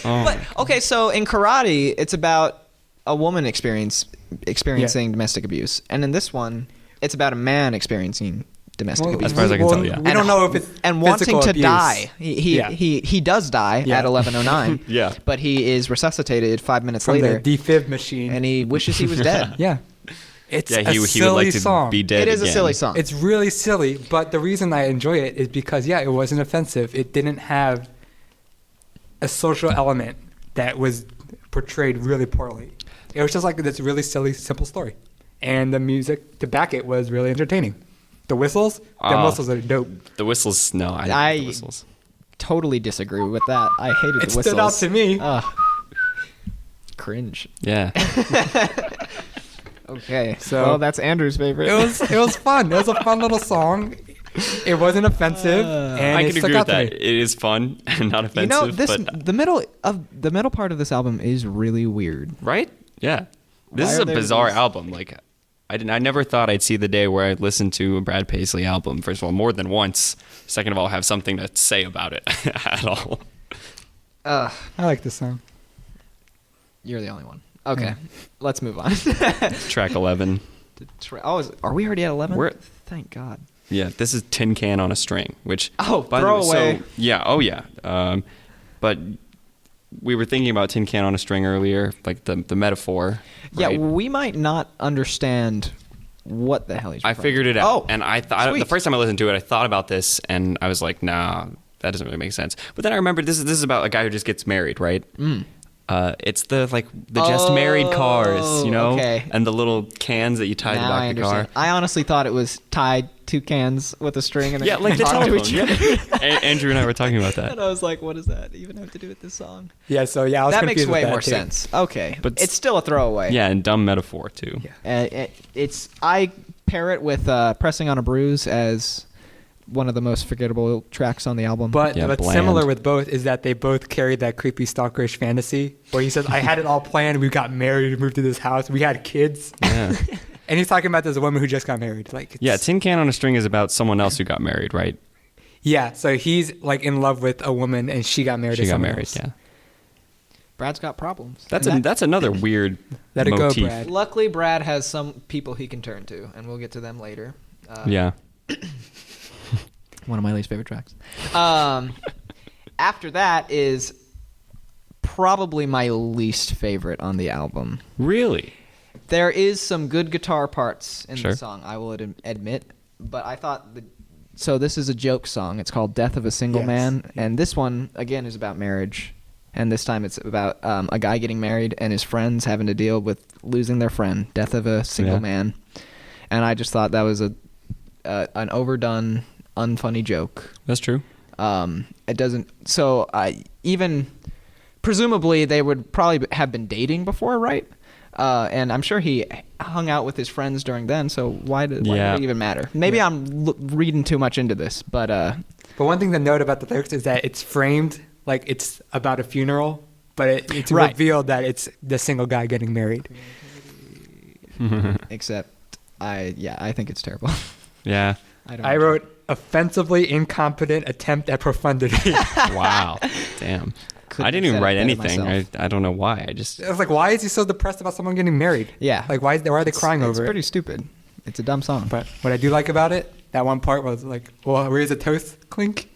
Oh. But okay, so in Karate, it's about a woman experiencing domestic abuse, and in this one, it's about a man experiencing domestic Well, abuse. As far as I can tell, yeah. We don't know if it's and wanting physical to abuse. die. He does die Yeah. at 11:09. Yeah. But he is resuscitated 5 minutes from later, the defib machine. and he wishes he was dead. Yeah. It's Yeah, a he would silly like to song. be dead It is a again. silly song. It's really silly, but the reason I enjoy it is because, yeah, it wasn't offensive. It didn't have a social element that was portrayed really poorly. It was just like this really silly, simple story. And the music to back it was really entertaining. The whistles, whistles are dope. The whistles, no, I I- hate the whistles. Totally disagree with that. I hated It the whistles. stood out to me. Ugh. Cringe. Yeah. Okay. So- well, that's Andrew's favorite. It was fun. It was a fun little song. It wasn't offensive, and I it can stuck agree out with to that. me. It is fun and not offensive, You know, this but the middle part of this album is really weird. right? Yeah. This Why is are a there bizarre these- album. Like I never thought I'd see the day where I'd listen to a Brad Paisley album, first of all, more than once. Second of all, have something to say about it at all. I like this song. You're the only one. Okay, let's move on. Track 11. Are we already at 11? We're- Thank God. Yeah, this is Tin Can on a String, which Oh, by the way, throwaway. so yeah, oh yeah. But we were thinking about Tin Can on a String earlier, like the metaphor. Yeah, right? we might not understand what the hell he's. I referring figured to. it out, Oh, and I thought sweet. the first time I listened to it, I thought about this, and I was like, nah, that doesn't really make sense. But then I remembered this is about a guy who just gets married, right? It's the just married cars, you know, okay. and the little cans that you tie to the Now I back of the car. understand. I honestly thought it was tied two cans with a string and Yeah, like the talk to telephone. each other. Andrew and I were talking about that. And I was like, what does that even have to do with this song? Yeah, so yeah, I was That makes confused with way that more too. sense. Okay, But but it's still a throwaway. Yeah, and dumb metaphor too. Yeah. It's I pair it with "Pressing on a Bruise" as one of the most forgettable tracks on the album. But Yeah, what's bland. similar with both is that they both carry that creepy stalkerish fantasy where he says, I had it all planned. We got married, we moved to this house, we had kids. Yeah. And he's talking about this woman who just got married. Like, Yeah, Tin Can on a String is about someone else who got married, right? Yeah, so he's like in love with a woman and she got married She to got someone married, else. yeah. Brad's got problems. That's another weird Let it go, motif. Brad. Luckily, Brad has some people he can turn to, and we'll get to them later. Yeah. One of my least favorite tracks. After that is probably my least favorite on the album. Really? There is some good guitar parts in Sure. the song, I will admit, but I thought so this is a joke song. It's called Death of a Single Yes. Man, and this one, again, is about marriage. And this time it's about a guy getting married and his friends having to deal with losing their friend, death of a single Yeah. man. And I just thought that was an overdone, unfunny joke. That's true. It doesn't. So even presumably they would probably have been dating before, right? And I'm sure he hung out with his friends during then. So why did it even matter? Maybe I'm reading too much into this, but one thing to note about the lyrics is that it's framed like it's about a funeral, but it's Right. revealed that it's the single guy getting married. except I think it's terrible. Yeah. I wrote offensively incompetent attempt at profundity. Wow. Damn. Couldn't I didn't have even said write it better anything. myself. I don't know why. I just I was like, why is he so depressed about someone getting married? Yeah. Like, why are they crying It's over pretty it? stupid. It's a dumb song. But what I do like about it, that one part was like, well, where's the toast clink?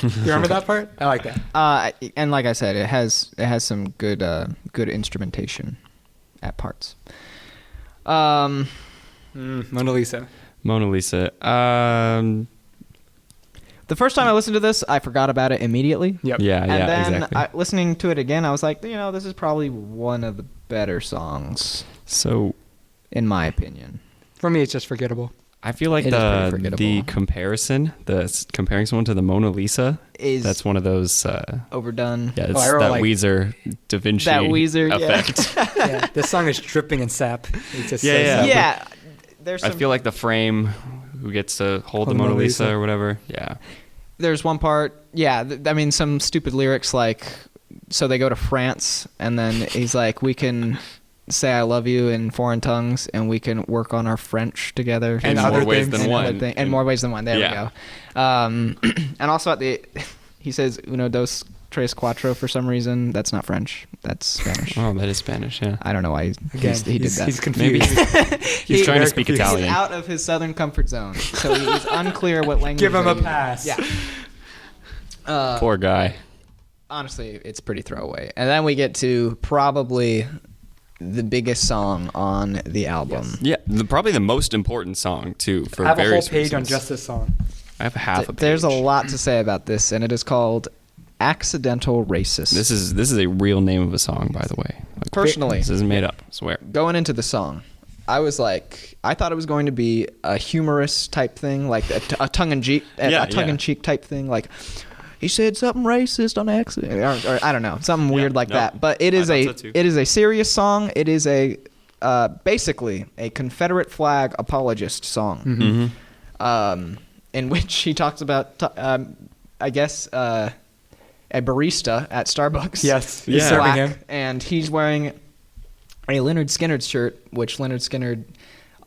You remember that part? I like that. And like I said, it has some good instrumentation at parts. Mona Lisa. Mona Lisa. The first time I listened to this, I forgot about it immediately. Yep. Yeah, And yeah, then exactly. listening to it again, I was like, this is probably one of the better songs, So in my opinion. For me, it's just forgettable. I feel like It is pretty the forgettable. comparison, comparing someone to the Mona Lisa, Is that's one of those. overdone. Yeah, it's I wrote, that like- Weezer Da Vinci That Weezer, yeah. effect. Yeah, this song is dripping in sap. It's just Yeah, so yeah. sap. Yeah. There's I some, feel like the frame, who gets to hold the the Mona Mona Lisa Lisa. or whatever. Yeah. there's one part, some stupid lyrics like, so they go to France, and then he's like, we can say I love you in foreign tongues, and we can work on our French together. And In other more ways things. than one. And more ways than one. There Yeah. we go. And also he says uno, dos, tres, cuatro for some reason. That's not French. That's Spanish. Oh, that is Spanish. Yeah. I don't know why Again, he did that. He's confused. Maybe he's trying to speak confused. Italian. He's out of his southern comfort zone, so he's unclear what language. Give him they a use. pass. Yeah. Poor guy. Honestly, it's pretty throwaway. And then we get to probably the biggest song on the album. Yeah, probably the most important song too. For I have a whole various page on reasons. just this song. I have half a page. There's a lot to say about this, and it is called "Accidental Racist." This is a real name of a song, by the way. Like, Personally, this isn't made up. I swear. going into the song, I thought it was going to be a humorous type thing, like a tongue-in-cheek, Yeah, a tongue-in-cheek type thing, like he said something racist on accident, or I don't know, something weird like no, that. But it is I thought so too. it is a serious song. It is basically a Confederate flag apologist song, in which he talks about, I guess, a barista at Starbucks. Yes, he's serving Black, him. and he's wearing a Leonard Skinner shirt, which Leonard Skinner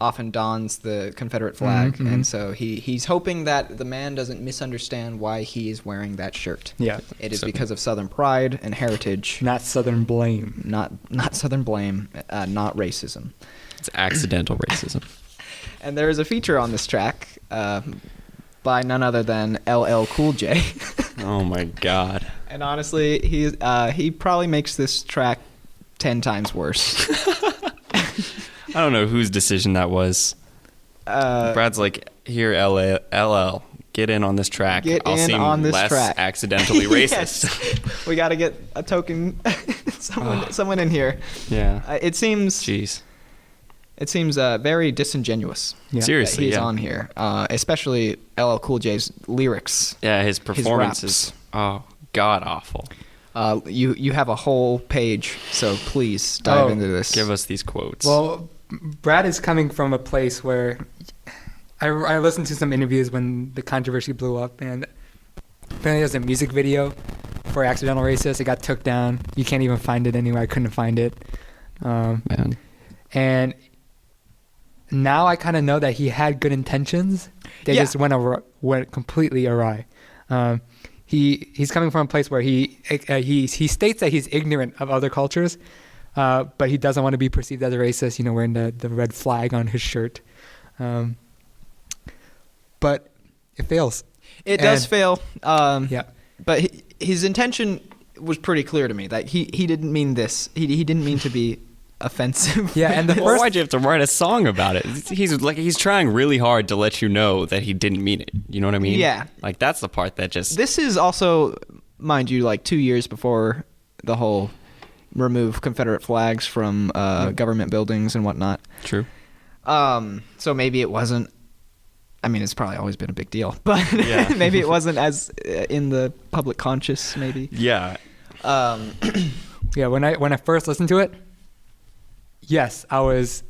often dons the Confederate flag, and so he's hoping that the man doesn't misunderstand why he is wearing that shirt. Yeah. It is because of Southern pride and heritage, Not Southern blame. not Southern blame, not racism. It's accidental racism. And there is a feature on this track by none other than LL Cool J. Oh my God. And honestly, he probably makes this track 10 times worse. I don't know whose decision that was. Brad's like, here, LL, get in on this track. Get I'll in seem on this less track." accidentally racist. Yes. We got to get a token, someone in here. Yeah. It seems Jeez. very disingenuous. Yeah. Seriously, that he's yeah. on here, especially LL Cool J's lyrics. Yeah, his performance raps. is god awful. You have a whole page, so please dive into this. Give us these quotes. Well, Brad is coming from a place where I listened to some interviews when the controversy blew up, and apparently there's a music video for Accidental Racist. It got took down. You can't even find it anywhere. I couldn't find it. Man. And now I kind of know that he had good intentions. They just went completely awry. He's coming from a place where he states that he's ignorant of other cultures, but he doesn't want to be perceived as a racist. You know, wearing the red flag on his shirt. But it fails. It does fail. Yeah. But his intention was pretty clear to me that he didn't mean this. He didn't mean to be offensive. Yeah, and the Well, first why'd you have to write a song about it? He's trying really hard to let you know that he didn't mean it. You know what I mean? Yeah. Like that's the part that just. This is also, mind you, like 2 years before the whole remove Confederate flags from government buildings and whatnot. True. So maybe it wasn't. I mean, it's probably always been a big deal, but Yeah. maybe it wasn't as in the public conscious. Maybe. Yeah. Yeah, when I first listened to it, yes, I was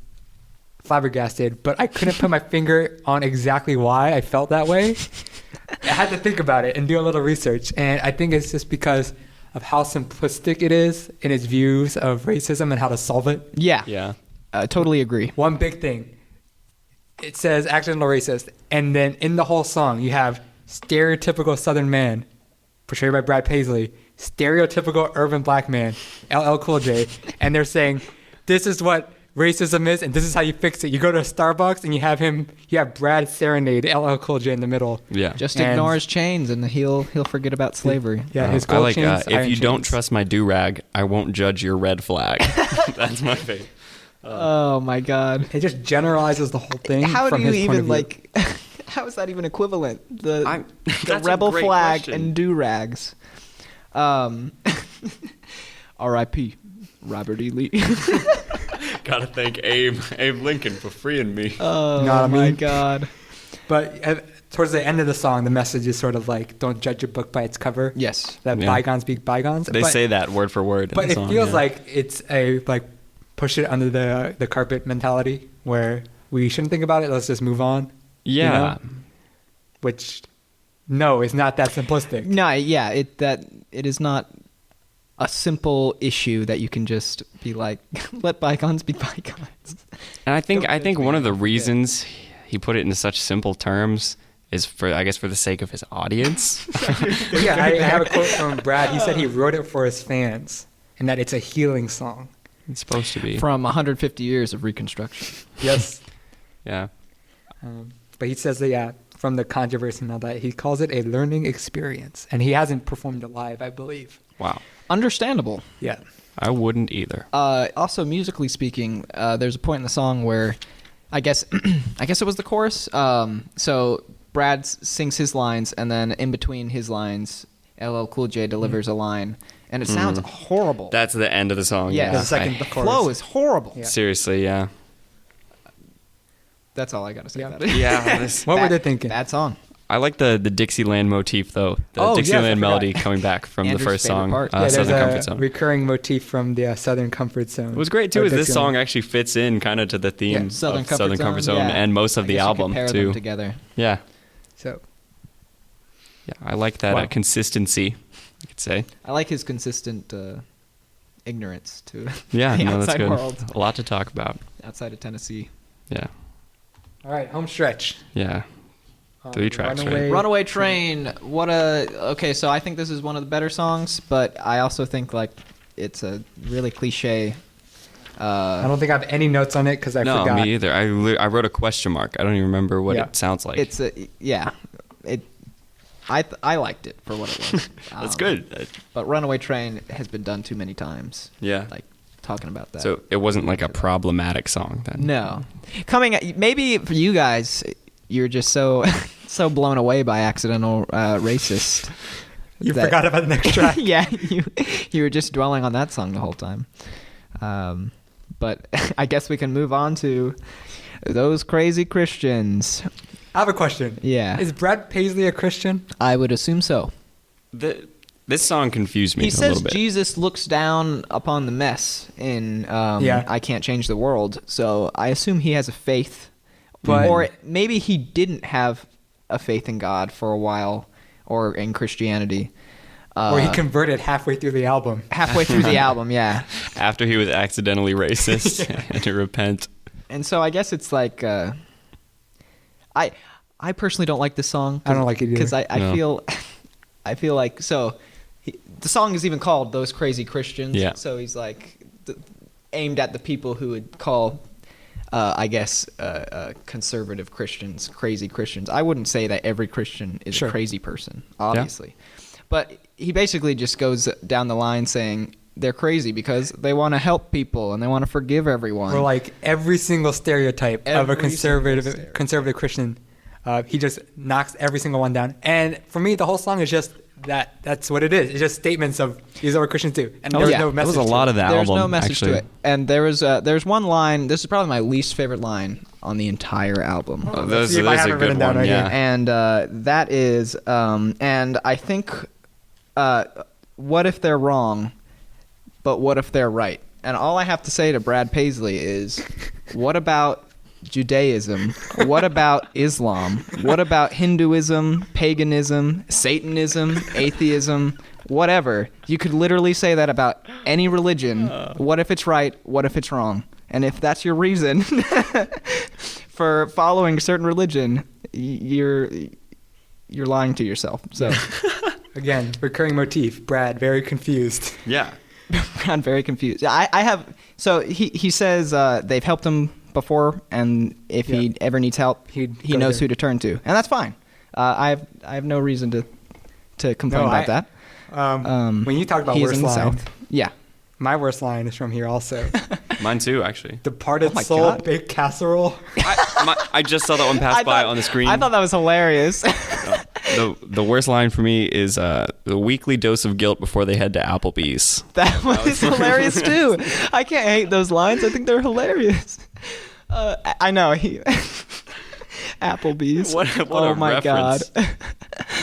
flabbergasted, but I couldn't put my finger on exactly why I felt that way. I had to think about it and do a little research, and I think it's just because of how simplistic it is in its views of racism and how to solve it. Yeah. Yeah. Totally agree. One big thing. It says accidental racist, and then in the whole song you have stereotypical Southern man, portrayed by Brad Paisley, stereotypical urban black man, LL Cool J, and they're saying this is what racism is, and this is how you fix it. You go to a Starbucks and you have Brad serenade LL Cool J in the middle. Yeah. Just And- ignore his chains, and he'll forget about slavery. Yeah, his I gold like chains, if iron you don't chains. trust my do-rag, I won't judge your red flag. That's my favorite. Oh my God. It just generalizes the whole thing. How do from you his point of even view. like? How is that even equivalent? The That's a rebel great flag question. and do rags. R.I.P. Robert E. Lee. Gotta thank Abe Lincoln for freeing me. Oh You know what I my mean? God. But towards the end of the song, the message is sort of like, "Don't judge a book by its cover." Yes. That Yeah. bygones be bygones. They But- say that word for word. In But the it song, feels yeah. like it's a push it under the carpet mentality where we shouldn't think about it. Let's just move on. Yeah. You know? Which, no, it's not that simplistic. No. Yeah. It is not a simple issue that you can just be like, let bygones be bygones. And I think Don't judge one me. of the reasons he put it into such simple terms is for the sake of his audience. Yeah, I have a quote from Brad. He said he wrote it for his fans and that it's a healing song. It's supposed to be. From 150 years of Reconstruction. Yes. Yeah. But he says that, yeah, from the controversy and all that, he calls it a learning experience. And he hasn't performed it live, I believe. Wow. Understandable. Yeah. I wouldn't either. Also, musically speaking, there's a point in the song where, I guess it was the chorus. So Brad sings his lines, and then in between his lines, LL Cool J delivers a line, and it sounds horrible. That's the end of the song. Yeah. Yeah. The second, I- the chorus. flow is horrible. Yeah. seriously, yeah. That's all I gotta say Yeah. about it. Yeah. What were they thinking? Bad song. I like the Dixieland motif though. The Oh, yes, I Dixieland forgot. melody coming back from Andrew's the first favorite song, part. Yeah, there's Southern Comfort a Zone. recurring motif from the Southern Comfort Zone. It was great too. Or Is this Dixieland. song actually fits in kind of to the theme Southern of Comfort Southern Comfort Zone, Zone yeah. and most of I the guess you album could pair too. them together. Yeah, So, yeah. I like that Wow. consistency. I could say. I like his consistent ignorance to Yeah, the no, that's outside good. world A lot to talk about. outside of Tennessee. Yeah, all right, home stretch. yeah. 3 tracks, right? Runaway. Runaway Train. Okay, so I think this is one of the better songs, but I also think like it's a really cliche. I don't think I have any notes on it because I No, forgot. me either. I wrote a question mark. I don't even remember what Yeah. it sounds like. It's I liked it for what it was. That's good. But Runaway Train has been done too many times. Yeah. Like talking about that. So it wasn't like a problematic song then. No. Maybe for you guys, you're just so so blown away by Accidental Racist. You that- forgot about the next track. Yeah, you were just dwelling on that song the whole time. But I guess we can move on to Those Crazy Christians. I have a question. Yeah. Is Brad Paisley a Christian? I would assume so. This song confused me He a says little bit. Jesus looks down upon the mess in Yeah. I Can't Change the World. So I assume he has a faith But or maybe he didn't have a faith in God for a while, or in Christianity. or he converted halfway through the album. Halfway through the album, yeah. After he was accidentally racist and to repent. And so I guess it's like, I personally don't like this song. I don't like it either. Because I No. feel like, so the song is even called "Those Crazy Christians." Yeah. So he's like aimed at the people who would call, I guess, conservative Christians crazy Christians. I wouldn't say that every Christian is Sure. a crazy person, obviously. But he basically just goes down the line saying they're crazy because they want to help people and they want to forgive everyone. Or like every single stereotype of a Every single stereotype. conservative Christian, he just knocks every single one down. And for me, the whole song is just that's what it is. It's just statements of these are what Christians do, and there's yeah. no That message. was a lot to of it. the There's album. no message actually. to it. And there's one line. This is probably my least favorite line on the entire album. Oh, Let's see if I there's have a it written good down one. right Yeah. here. And that is, and I think, what if they're wrong, but what if they're right? And all I have to say to Brad Paisley is, what about Judaism? What about Islam? What about Hinduism, paganism, Satanism, atheism, whatever? You could literally say that about any religion. What if it's right? What if it's wrong? And if that's your reason for following a certain religion, you're lying to yourself. So Again, recurring motif. Brad, very confused. Yeah. I'm very confused. I have. So he says they've helped him before, and if he ever needs help, he go knows there. who to turn to, and that's fine. I have no reason to complain No, about that. When you talk about He's worst in the line, South. Yeah. my worst line is from here also. Mine too, actually. Departed Oh my soul, God. big casserole. I just saw that one pass by on the screen. I thought that was hilarious. The worst line for me is the weekly dose of guilt before they head to Applebee's. That was hilarious too. I can't hate those lines. I think they're hilarious. I know Applebee's. What oh a my reference. God.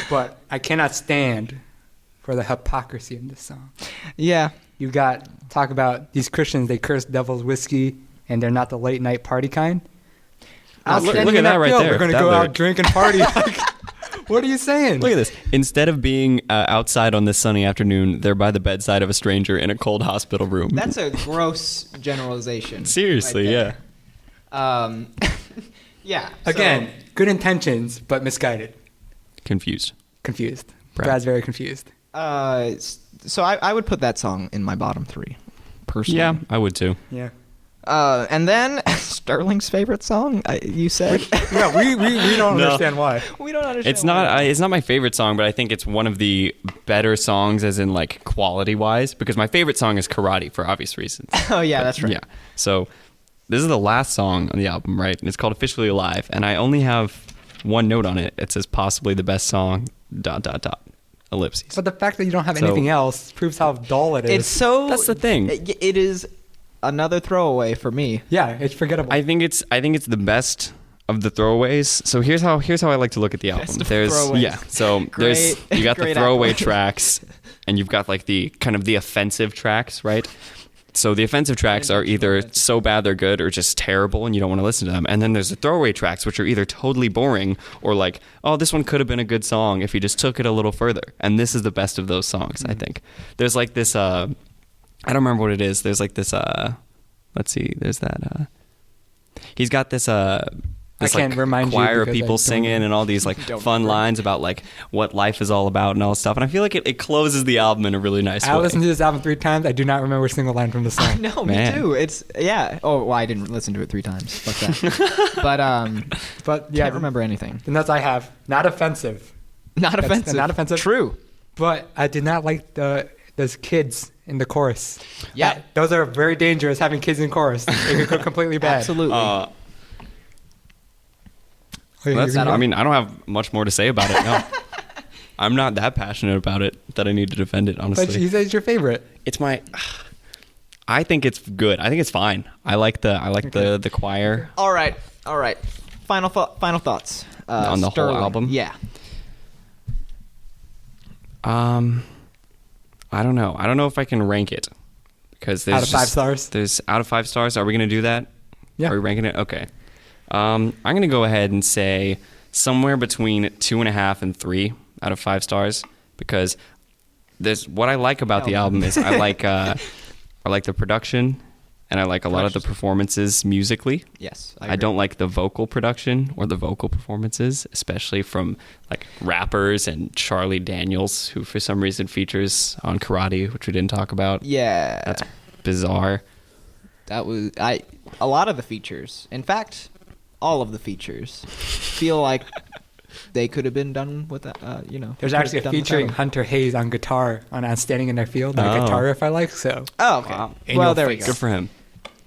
But I cannot stand for the hypocrisy in this song. Yeah. You got talk about these Christians, they curse devil's whiskey, and they're not the late night party kind. Look Outstanding at in that right field. there. We're gonna That go lyric. out, drink, and party. Like, what are you saying? Look at this. Instead of being outside on this sunny afternoon, they're by the bedside of a stranger in a cold hospital room. That's a gross generalization. Seriously, right yeah. there. Yeah. so- Again, good intentions, but misguided. Confused. Confused. Brad. Brad's very confused. So I would put that song in my bottom three, personally. Yeah, I would too. Yeah. And then Sterling's favorite song, you said. Yeah, we don't No. understand why. We don't understand. It's not my favorite song, but I think it's one of the better songs, as in like quality wise. Because my favorite song is Karate for obvious reasons. Oh yeah, that's right. Yeah. So this is the last song on the album, right? And it's called Officially Alive. And I only have one note on it. It says possibly the best song. ... Ellipses. But the fact that you don't have So- anything else proves how dull it is. It's so. That's the thing. It is another throwaway for me. yeah, it's forgettable. I think it's the best of the throwaways. So here's how I like to look at the album. Best of There's throwaways. yeah. So there's Great- you got the great throwaway accolade. tracks, and you've got like the kind of the offensive tracks, right? So the offensive tracks are either so bad they're good or just terrible and you don't want to listen to them. And then there's the throwaway tracks, which are either totally boring or like, oh, this one could have been a good song if you just took it a little further. And this is the best of those songs, I think. There's like this, I don't remember what it is. There's like this, let's see, there's that, he's got this, this can't like remind you choir of because I people don't singing know. and all these like Don't fun remember. lines about like what life is all about and all this stuff. And I feel like it closes the album in a really nice I way. listened to this album 3 times. I do not remember a single line from the song. No, Man. me too. It's yeah. Oh, well, I didn't listen to it 3 times. Fuck that. But But yeah, can't remember anything. the notes I have, not offensive. Not That's offensive. not offensive. True. But I did not like those kids in the chorus. Yeah. Those are very dangerous, having kids in chorus. It could go completely bad. Absolutely. Oh, yeah, That's, you're gonna- I mean, I don't have much more to say about it. No, I'm not that passionate about it that I need to defend it. but Honestly, you said it's your favorite. it's my. I think it's good. I think it's fine. I like the choir. All right. Final thoughts. On the whole Sterling. album? Yeah. I don't know. I don't know if I can rank it because there's Out of 5 just- stars? There's out of 5 stars. Are we gonna do that? Yeah. Are we ranking it? Okay. I'm going to go ahead and say somewhere between 2.5 and 3 out of 5 stars, because what I like about the album is I like the production, and I like a lot of the performances musically. Yes, I don't like the vocal production or the vocal performances, especially from like rappers and Charlie Daniels, who for some reason features on Karate, which we didn't talk about. Yeah, That's bizarre. That was a lot of the features. In fact, all of the features feel like they could have been done with that. There's actually a featuring Hunter Hayes on guitar on "Outstanding in Their Field," a guitar riff I like. So. Oh, okay. Wow. Well, there we go. Good for him.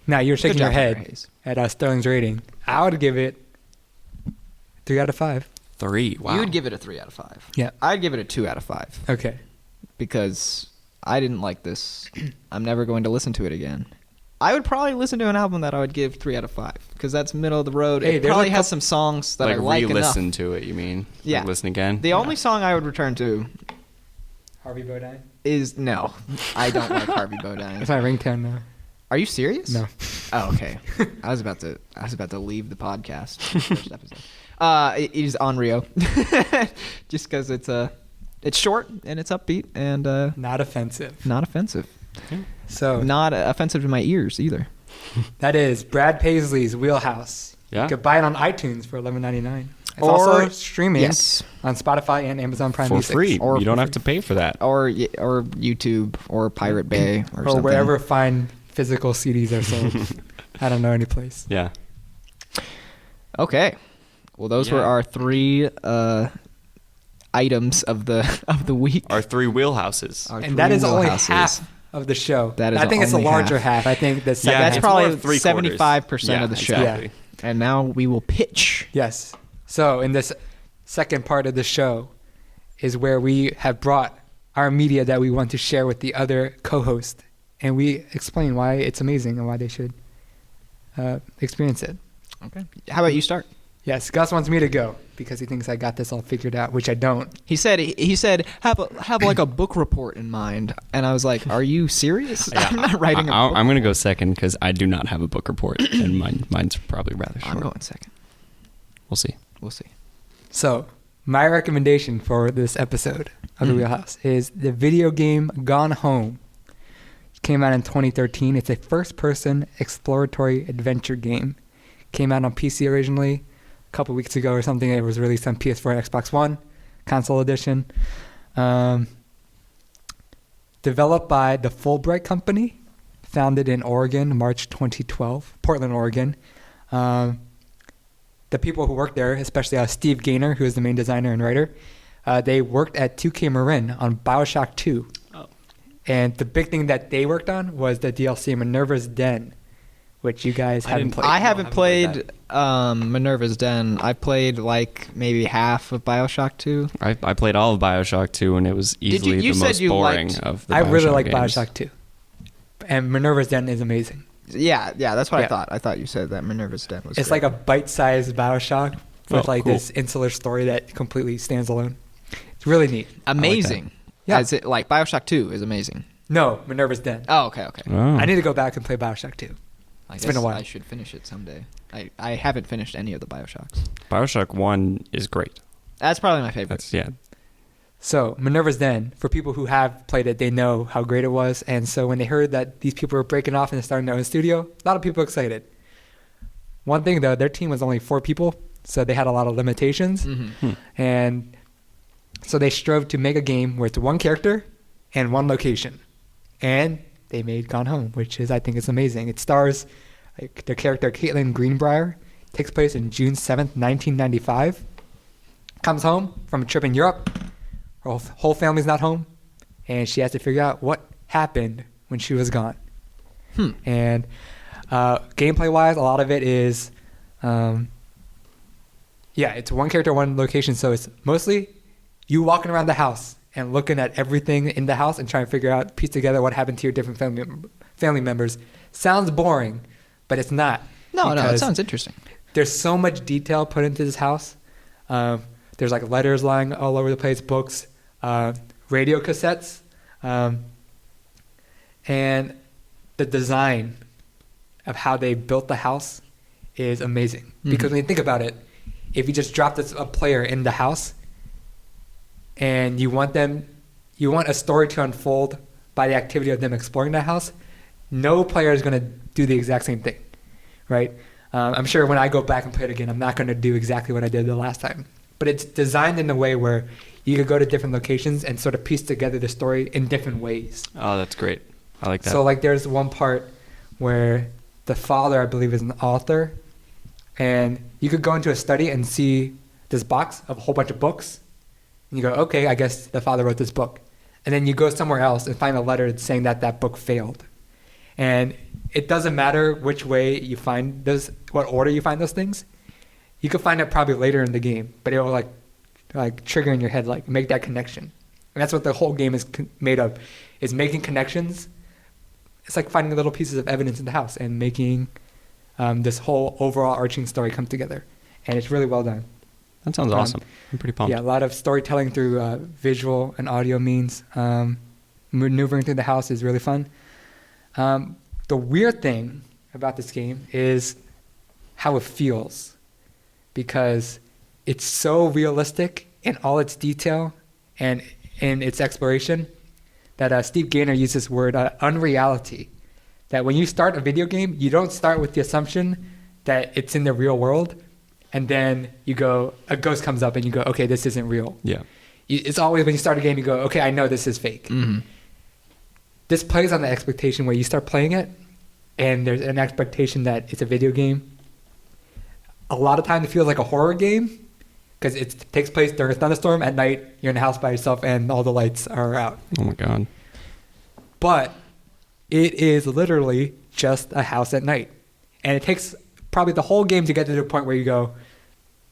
Now you're shaking your job, Hunter head Hayes. at Sterling's rating. I would give it 3 out of 5. 3. Wow. You would give it a 3 out of 5. Yeah. I'd give it a 2 out of 5 Okay. because I didn't like this. I'm never going to listen to it again. I would probably listen to an album that I would give 3 out of 5 because that's middle of the road. Hey, It probably has some songs that I like re-listen enough. to it, you mean? Yeah. Like listen again? The only song I would return to Harvey Bodine. is no. I don't like Harvey Bodine. It's my ringtone now. Are you serious? No. Oh, okay. I was about to leave the podcast. First episode. It is on Rio, just because it's short and it's upbeat and Not offensive. not offensive. So Not offensive to my ears either. that is Brad Paisley's Wheelhouse. Yeah. You could buy it on iTunes for $11.99. It's Or- also streaming Yes. on Spotify and Amazon Prime For Music. free. Or You don't for have to pay for that. Or YouTube or Pirate Bay or Or something. wherever fine physical CDs are sold. I don't know any place. Yeah. Okay. Well, those were Yeah. our 3 items of the week. Our 3 wheelhouses. Our And that 3 is only wheelhouses. half of the show. That is I think it's a only larger half. half. I think the second That's it's half. more probably of 3/4. 75% of the Yeah, show. exactly. And now we will pitch. Yes. So in this second part of the show is where we have brought our media that we want to share with the other co-host, and we explain why it's amazing and why they should experience it. Okay. How about you start? Yes, Gus wants me to go because he thinks I got this all figured out, which I don't. He said have like a book report in mind, and I was like, are you serious? I'm not writing a book. I'm going to go second because I do not have a book report, and mine's probably rather short. I'm going second. We'll see. We'll see. So my recommendation for this episode of The Wheelhouse is the video game Gone Home. It came out in 2013. It's a first-person exploratory adventure game. Came out on PC originally. A couple weeks ago or something. It was released on PS4 and Xbox One, console edition. Developed by the Fullbright company, founded in Oregon, March 2012, Portland, Oregon. The people who worked there, especially Steve Gaynor, who is the main designer and writer, they worked at 2K Marin on BioShock 2. Oh. And the big thing that they worked on was the DLC Minerva's Den, which you guys haven't played. I haven't played played Minerva's Den. I played like maybe half of BioShock 2. I played all of BioShock 2, and it was easily you the said most you boring liked- of the I really BioShock like games. BioShock 2. And Minerva's Den is amazing. Yeah, that's what Yeah. I thought. I thought you said that Minerva's Den was It's great. like a bite-sized BioShock with Oh, like cool. this insular story that completely stands alone. It's really neat. amazing. Yeah. As it, like BioShock 2 is amazing. No, Minerva's Den. Oh, okay. Oh. I need to go back and play BioShock 2. I It's been a guess while. I should finish it someday. I haven't finished any of the BioShocks. BioShock 1 is great. That's probably my favorite. That's yeah. So Minerva's Den, for people who have played it, they know how great it was. And so when they heard that these people were breaking off and starting their own studio, a lot of people excited. One thing though, their team was only 4 people, so they had a lot of limitations. Mm-hmm. And so they strove to make a game where it's one character and one location. And they made Gone Home, which is, I think, is amazing. It stars like their character Caitlin Greenbrier. Takes place in June 7th, 1995. Comes home from a trip in Europe. Her whole family's not home. And she has to figure out what happened when she was gone. And gameplay-wise, a lot of it is, it's one character, one location. So it's mostly you walking around the house and looking at everything in the house and trying to figure out, piece together what happened to your different family members. Sounds boring, but it's not. No, it because sounds interesting. there's so much detail put into this house. There's like letters lying all over the place, books, radio cassettes, and the design of how they built the house is amazing. Because when you think about it, if you just drop a player in the house and you want a story to unfold by the activity of them exploring that house, no player is going to do the exact same thing, right? I'm sure when I go back and play it again, I'm not going to do exactly what I did the last time. But it's designed in a way where you could go to different locations and sort of piece together the story in different ways. Oh, that's great. I like that. So like there's one part where the father, I believe, is an author, and you could go into a study and see this box of a whole bunch of books, and you go, okay, I guess the father wrote this book. And then you go somewhere else and find a letter saying that that book failed. And it doesn't matter which way you find those, what order you find those things. You could find it probably later in the game, but it will like trigger in your head, like make that connection. And that's what the whole game is made of, is making connections. It's like finding little pieces of evidence in the house and making this whole overall arching story come together. And it's really well done. That sounds awesome. I'm pretty pumped. Yeah, a lot of storytelling through visual and audio means. Maneuvering through the house is really fun. The weird thing about this game is how it feels, because it's so realistic in all its detail and in its exploration that Steve Gaynor used this word, unreality. That when you start a video game, you don't start with the assumption that it's in the real world, and then you go, a ghost comes up and you go, okay, this isn't real. Yeah. It's always when you start a game, you go, okay, I know this is fake. Mm-hmm. This plays on the expectation where you start playing it, and there's an expectation that it's a video game. A lot of times it feels like a horror game, because it takes place during a thunderstorm at night. You're in a house by yourself and all the lights are out. Oh my God. But it is literally just a house at night. And it takes probably the whole game to get to the point where you go,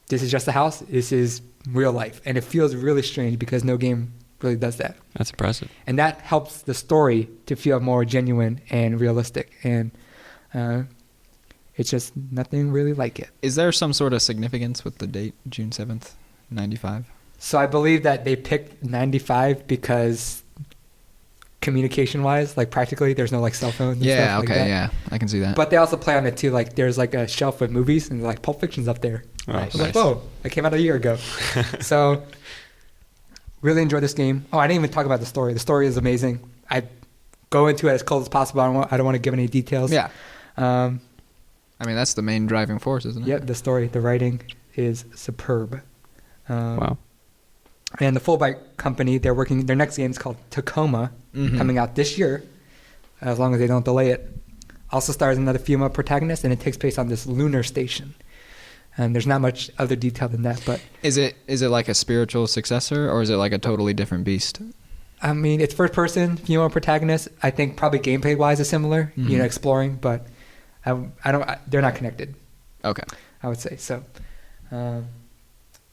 this is just a house, this is real life. And it feels really strange because no game really does that. That's impressive. And that helps the story to feel more genuine and realistic. And it's just nothing really like it. Is there some sort of significance with the date, June 7th, 95? So I believe that they picked 95 because communication-wise, like practically, there's no like cell phones and stuff like that. Yeah, I can see that. But they also play on it too. Like there's like a shelf with movies, and like Pulp Fiction's up there. Oh, I nice. was like, whoa, that came out a year ago. So really enjoy this game. Oh, I didn't even talk about the story. The story is amazing. I go into it as cold as possible. I don't want to give any details. Yeah. I mean, that's the main driving force, isn't it? Yep, the story, the writing is superb. Wow. And the Fullbright company, their next game is called Tacoma, coming out this year, as long as they don't delay it. Also stars another female protagonist, and it takes place on this lunar station. And there's not much other detail than that, but Is it like a spiritual successor, or is it like a totally different beast? I mean, it's first person, female protagonist. I think probably gameplay wise is similar, exploring, but they're not connected. Okay. I would say so.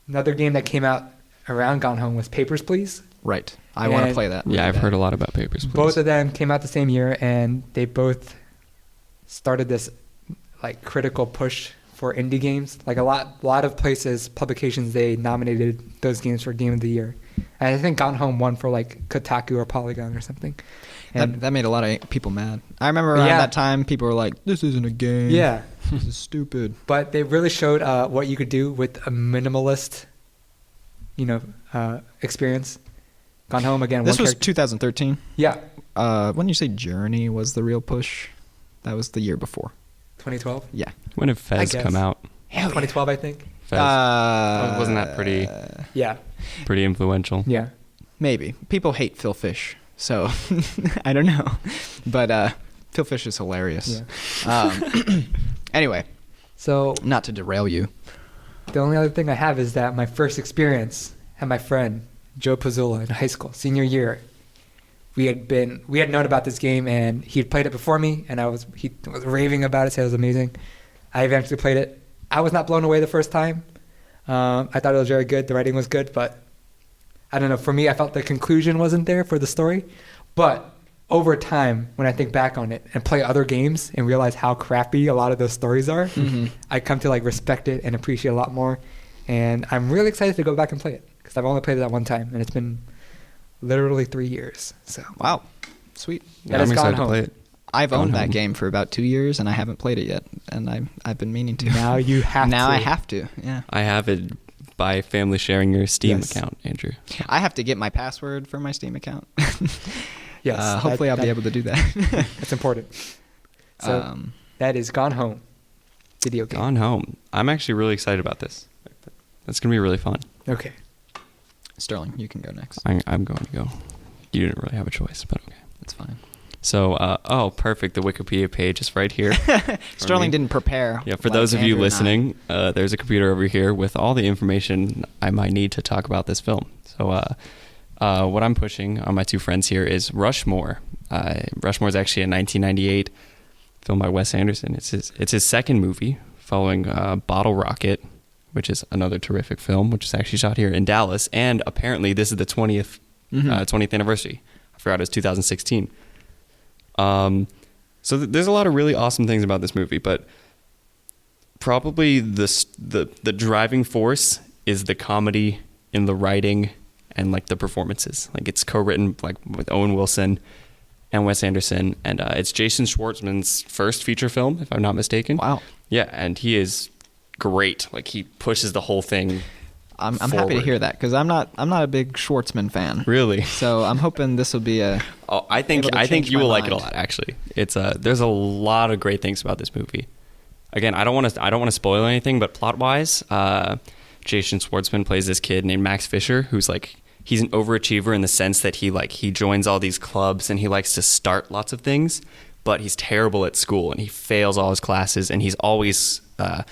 Another game that came out around Gone Home was Papers, Please. Right. I want to play that. Yeah, I've heard a lot about Papers, Please. Both of them came out the same year, and they both started this like critical push for indie games. Like a lot of places, publications, they nominated those games for Game of the Year. And I think Gone Home won for like Kotaku or Polygon or something. And that made a lot of people mad. I remember around that time, people were like, this isn't a game. Yeah. This is stupid. But they really showed what you could do with a minimalist, experience. Gone Home again. This was 2013. Yeah. When you say Journey was the real push, that was the year before. 2012? Yeah. When did Fez come out? 2012, I think. Fez. Wasn't that pretty influential? Yeah. Maybe. People hate Phil Fish, so I don't know. But Phil Fish is hilarious. Yeah. Anyway, so not to derail you. The only other thing I have is that my first experience had my friend Joe Pizzula in high school, senior year. We had known about this game, and he had played it before me, and he was raving about it, said it was amazing. I eventually played it. I was not blown away the first time. I thought it was very good. The writing was good, but I don't know. For me, I felt the conclusion wasn't there for the story. But over time, when I think back on it and play other games and realize how crappy a lot of those stories are, I come to like respect it and appreciate it a lot more. And I'm really excited to go back and play it because I've only played it that one time, and it's been literally 3 years. So wow, sweet. Yeah, I'm excited to play it. I've Gone owned that Home. game for about 2 years, and I haven't played it yet, and I've been meaning to. Now you have Now to. I have to, yeah. I have it by family sharing your Steam Yes. account, Andrew. I have to get my password for my Steam account. Yes. Hopefully I'll be able to do that. That's important. So that is Gone Home video game. Gone Home. I'm actually really excited about this. That's going to be really fun. Okay. Sterling, you can go next. I'm going to go. You didn't really have a choice, but okay. That's fine. So, perfect. The Wikipedia page is right here. Sterling didn't prepare. Yeah, for like those of you Andrew and I. listening, there's a computer over here with all the information I might need to talk about this film. So, what I'm pushing on my two friends here is Rushmore. Rushmore is actually a 1998 film by Wes Anderson. It's his second movie following Bottle Rocket, which is another terrific film, which is actually shot here in Dallas. And apparently this is the 20th anniversary. I forgot it was 2016. So there's a lot of really awesome things about this movie, but probably the driving force is the comedy in the writing and like the performances. Like it's co-written like with Owen Wilson and Wes Anderson, and it's Jason Schwartzman's first feature film, if I'm not mistaken. Wow. Yeah, and he is great. Like he pushes the whole thing. I'm happy to forward. hear that because I'm not a big Schwartzman fan. Really? So I'm hoping this will be a. Oh, I think able to change you my will like it a mind. lot. Actually, it's there's a lot of great things about this movie. Again, I don't want to spoil anything, but plot wise, Jason Schwartzman plays this kid named Max Fisher, who's like he's an overachiever in the sense that he joins all these clubs and he likes to start lots of things, but he's terrible at school and he fails all his classes and he's always at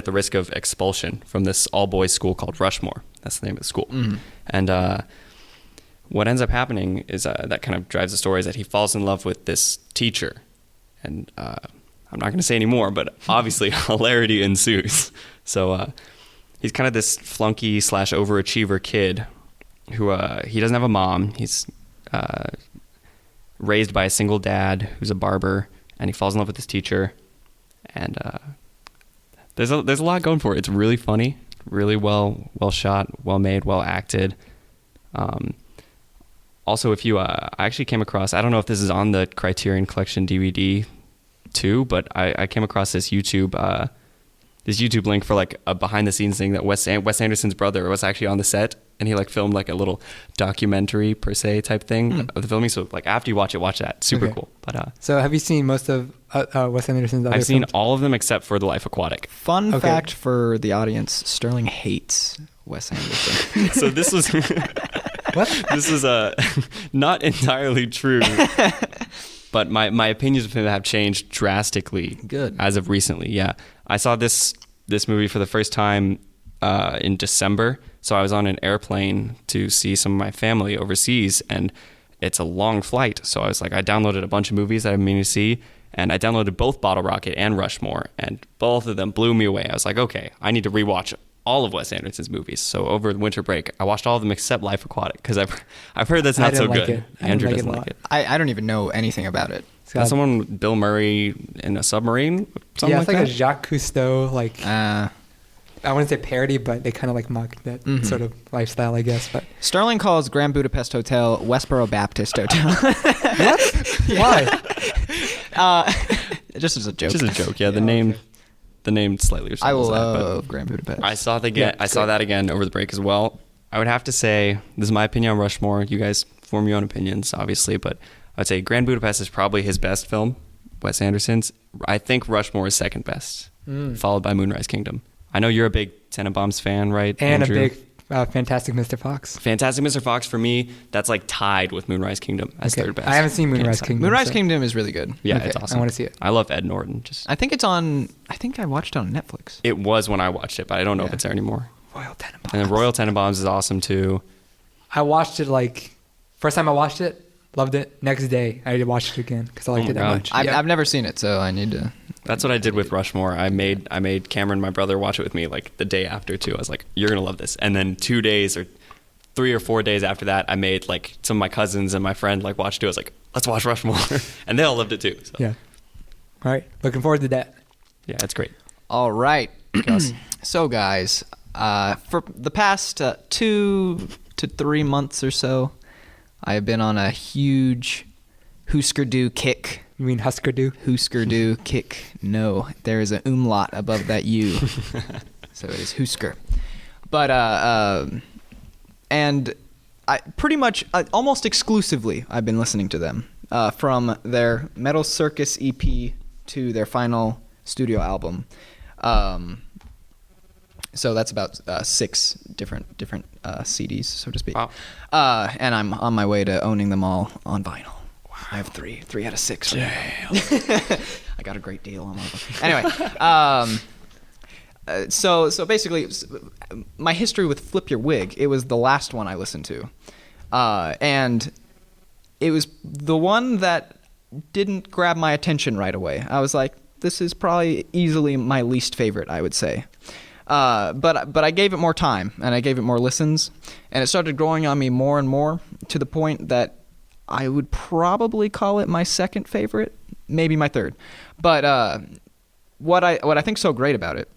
the risk of expulsion from this all boys school called Rushmore. That's the name of the school. Mm-hmm. And what ends up happening is that kind of drives the story is that he falls in love with this teacher, and I'm not going to say any more, but obviously hilarity ensues. So he's kind of this flunky / overachiever kid who he doesn't have a mom. He's raised by a single dad who's a barber, and he falls in love with this teacher. And there's a lot going for it. It's really funny, really well shot, well made, well acted. Also, if you, I actually came across, I don't know if this is on the Criterion Collection DVD too, but I came across this YouTube link for like a behind the scenes thing that Wes Anderson's brother was actually on the set, and he like filmed like a little documentary per se type thing of the filming. So like after you watch that, super Okay. cool. But So have you seen most of Wes Anderson's other I've seen films? all of them except for The Life Aquatic. Fun Okay. fact for the audience: Sterling hates Wes Anderson. So this was What? this is not entirely true. But my opinions of him have changed drastically. Good. As of recently, yeah. I saw this movie for the first time in December. So I was on an airplane to see some of my family overseas, and it's a long flight. So I was like, I downloaded a bunch of movies that I've been meaning to see, and I downloaded both Bottle Rocket and Rushmore, and both of them blew me away. I was like, okay, I need to rewatch all of Wes Anderson's movies. So over the winter break, I watched all of them except Life Aquatic because I've heard that's I not so didn't like good. it. I Andrew didn't doesn't like like it it. I don't even know anything about it. It's That's got- someone with Bill Murray in a submarine? Something yeah, like it's like that? a Jacques Cousteau, like I wouldn't say parody, but they kind of like mock that sort of lifestyle, I guess. But Sterling calls Grand Budapest Hotel Westboro Baptist Hotel. why? Just as a joke. Just a joke, yeah. The name slightly I resembles that. love Grand Budapest. But I saw Yeah, I saw great. that again over the break as well. I would have to say, this is my opinion on Rushmore. You guys form your own opinions, obviously, but I'd say Grand Budapest is probably his best film, Wes Anderson's. I think Rushmore is second best, followed by Moonrise Kingdom. I know you're a big Tenenbaums fan, right, And Andrew? a big Fantastic Mr. Fox. Fantastic Mr. Fox, for me, that's like tied with Moonrise Kingdom as Okay. third best. I haven't seen Can't Moonrise decide. Kingdom. Moonrise so- Kingdom is really good. Yeah, Okay, it's I awesome. wanna see it. I love Ed Norton. I think it's on. I think I watched it on Netflix. It was when I watched it, but I don't know if Yeah. it's there anymore. Royal Tenenbaums. And then Royal Tenenbaums is awesome too. I watched it like first time I watched it, loved it. Next day I watched it again because I liked Oh it my that God. much. I've never seen it, so I need to. That's what I did with Rushmore. I made Cameron, my brother, watch it with me like the day after too. I was like, "You're gonna love this." And then 2 days or 3 or 4 days after that, I made like some of my cousins and my friend like watch it too. I was like, "Let's watch Rushmore," and they all loved it too. So, Yeah. All right. Looking forward to that. yeah, it's great. All right. So, guys, for the past 2 to 3 months or so, I have been on a huge Hüsker kick. You mean Hüsker do? Hüsker do kick. No, there is an umlaut above that U, so it is Hüsker. But and I pretty much almost exclusively I've been listening to them from their Metal Circus EP to their final studio album. So that's about 6 different CDs, so to speak. Wow. And I'm on my way to owning them all on vinyl. Wow. I have 3 out of 6. I got a great deal on one of them. Anyway, so basically, my history with Flip Your Wig, it was the last one I listened to, and it was the one that didn't grab my attention right away. I was like, this is probably easily my least favorite, I would say. But I gave it more time, and I gave it more listens, and it started growing on me more and more to the point that I would probably call it my second favorite, maybe my third. But what I think so great about it,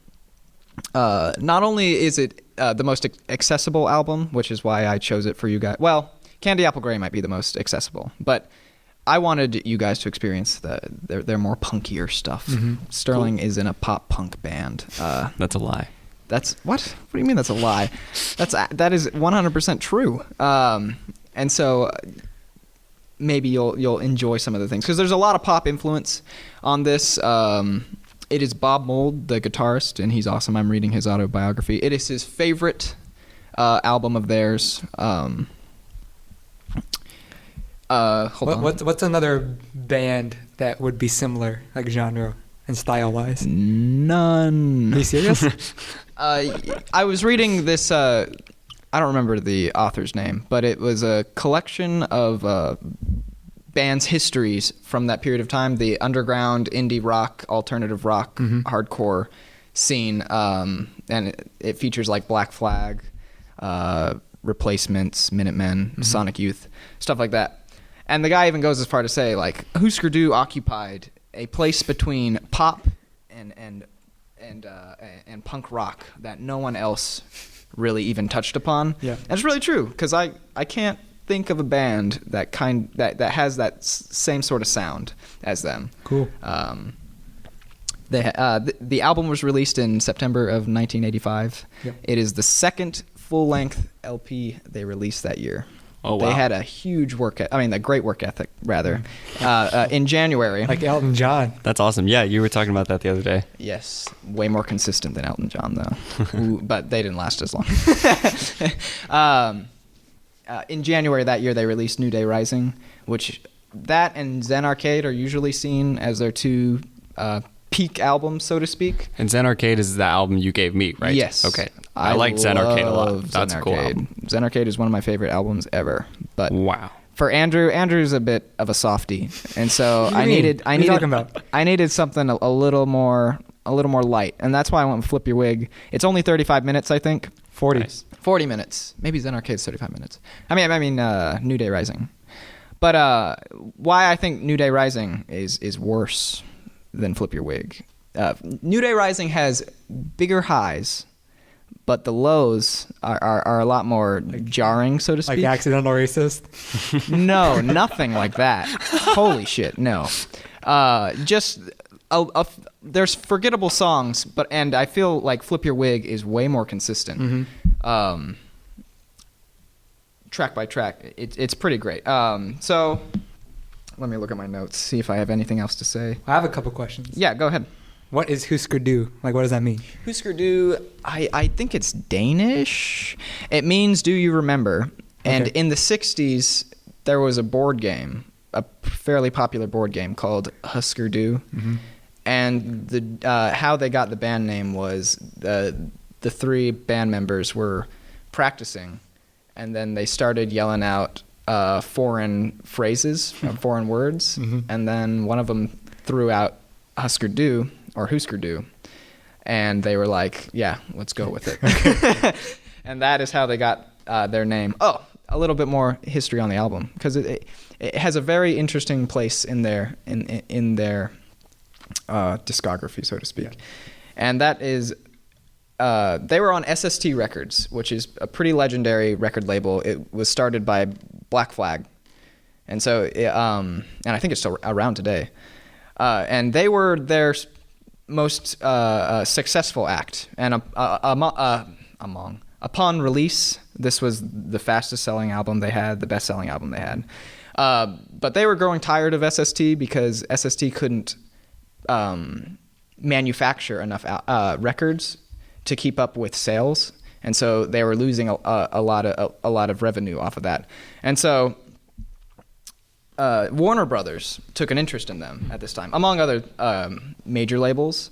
not only is it the most accessible album, which is why I chose it for you guys. Well, Candy Apple Grey might be the most accessible, but I wanted you guys to experience their more punkier stuff. Mm-hmm. Sterling is in a pop punk band. That's a lie. That's what? What do you mean that's a lie? That is 100% true. And so maybe you'll enjoy some of the things because there's a lot of pop influence on this. It is Bob Mould, the guitarist, and he's awesome. I'm reading his autobiography. It is his favorite album of theirs. Hold on. What's another band that would be similar, like genre and style wise? None. Are you serious? I was reading this. I don't remember the author's name, but it was a collection of bands' histories from that period of time, the underground indie rock, alternative rock, hardcore scene, and it features like Black Flag, Replacements, Minutemen, Sonic Youth, stuff like that. And the guy even goes as far to say, like, Hüsker Dü occupied a place between pop and punk rock that no one else really even touched upon. Yeah, and it's really true because I can't think of a band that has that same sort of sound as them. Cool. The album was released in September of 1985. Yep. It is the second full-length LP they released that year. Oh, wow. They had a great work ethic, rather, in January. Like Elton John. That's awesome. Yeah, you were talking about that the other day. Yes. Way more consistent than Elton John, though. But they didn't last as long. In January that year, they released New Day Rising, which that and Zen Arcade are usually seen as their 2 peak albums, so to speak. And Zen Arcade is the album you gave me, right? Yes. Okay. I like Zen Arcade a lot. That's a cool album. Zen Arcade is one of my favorite albums ever. But wow. For Andrew's a bit of a softie, and so I needed something a little more light, and that's why I went with Flip Your Wig. It's only 35 minutes, I think. 40. Nice. 40 minutes. Maybe Zen Arcade's 35 minutes. I mean, New Day Rising. But why I think New Day Rising is worse than Flip Your Wig. New Day Rising has bigger highs, but the lows are a lot more jarring, so to speak. Like Accidental Racist? No, nothing like that. Holy shit, no. Just there's forgettable songs, and I feel like Flip Your Wig is way more consistent. Track by track, it's pretty great. So let me look at my notes, see if I have anything else to say. I have a couple questions. Yeah, go ahead. What is Hüsker Dü? Like, what does that mean? Hüsker Dü, I think it's Danish. It means do you remember? And in the 60s, there was a board game, a fairly popular board game called Hüsker Dü. And how they got the band name was the 3 band members were practicing, and then they started yelling out foreign phrases, foreign words, and then one of them threw out Hüsker Dü, or Hüsker Dü, and they were like, yeah, let's go with it. And that is how they got their name. Oh, a little bit more history on the album, because it has a very interesting place in their discography, so to speak. Yeah. And that is, they were on SST Records, which is a pretty legendary record label. It was started by Black Flag, and so and I think it's still around today. And they were their most successful act. And upon release, this was the fastest-selling album they had, the best-selling album they had. But they were growing tired of SST because SST couldn't manufacture enough records to keep up with sales, and so they were losing a lot of revenue off of that. And so Warner Brothers took an interest in them at this time, among other major labels.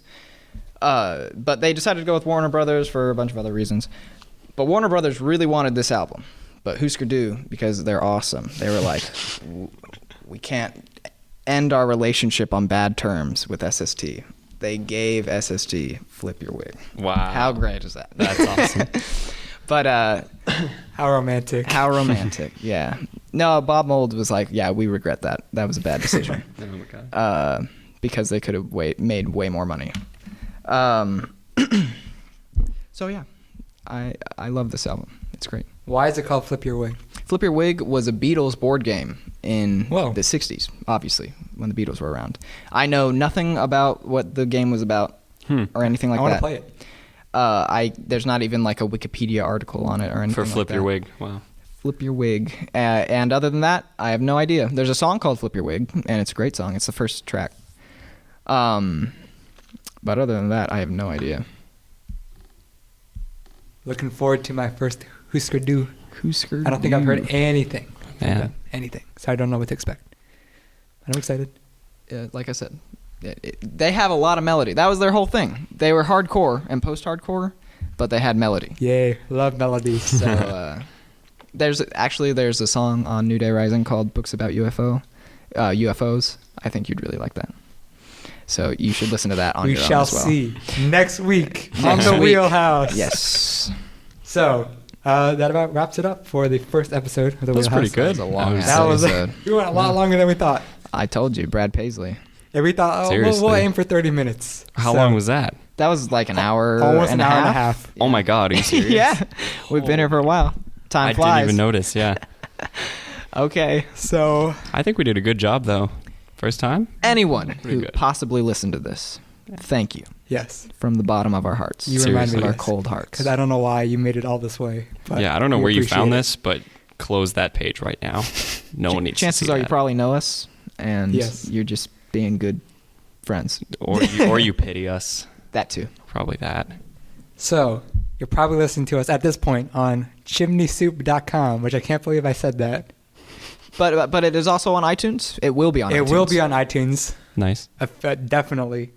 But they decided to go with Warner Brothers for a bunch of other reasons. But Warner Brothers really wanted this album, but Hüsker do, because they're awesome. They were like, we can't end our relationship on bad terms with SST. They gave SST Flip Your Wig. Wow. How great is that? That's awesome. But how romantic. How romantic, yeah. No, Bob Mould was like, yeah, we regret that. That was a bad decision. Oh my God. Because they could have made way more money. So yeah, I love this album. It's great. Why is it called Flip Your Wig? Flip Your Wig was a Beatles board game in Whoa. the 60s, obviously, when the Beatles were around. I know nothing about what the game was about or anything like I that. want to play it. There's not even like a Wikipedia article on it or anything For like Flip that. Your Wig. Wow. Flip Your Wig. And other than that, I have no idea. There's a song called Flip Your Wig, and it's a great song. It's the first track. But other than that, I have no idea. Looking forward to my first Hüsker do. Hüsker I don't think I've heard do. anything. Yeah. Anything. So I don't know what to expect. I'm excited. Like I said, they have a lot of melody. That was their whole thing. They were hardcore and post-hardcore, but they had melody. Yay. Love melodies. So there's a song on New Day Rising called Books About UFOs. I think you'd really like that. So you should listen to that on we your own shall as well. see next week on Next the week. Wheelhouse. Yes. So that about wraps it up for the first episode of the That's Wheelhouse. pretty good. That was a long That That was episode. we went a lot longer than we thought. I told you, Brad Paisley. Yeah, we thought we'll Seriously. aim for 30 minutes. How So, long was that? That was like an hour Almost and an a hour half. and a half. Oh my God, are you serious? Yeah. We've been here for a while. Time I flies. didn't even notice, yeah. Okay. So I think we did a good job, though. First time? Anyone Pretty who good. possibly listened to this, thank you yes, from the bottom of our hearts. you remind me Seriously. of Our this, cold hearts. because I don't know why you made it all this way. But Yeah, I don't know we where you appreciate found it. this, but close that page right now. No one needs to Chances see are you that. probably know us, and Yes. you're just being good friends. Or you pity us. That too. Probably that. So you're probably listening to us at this point on chimneysoup.com, which I can't believe I said that. But it is also on iTunes. It will be on iTunes. It will be on iTunes, Nice. definitely.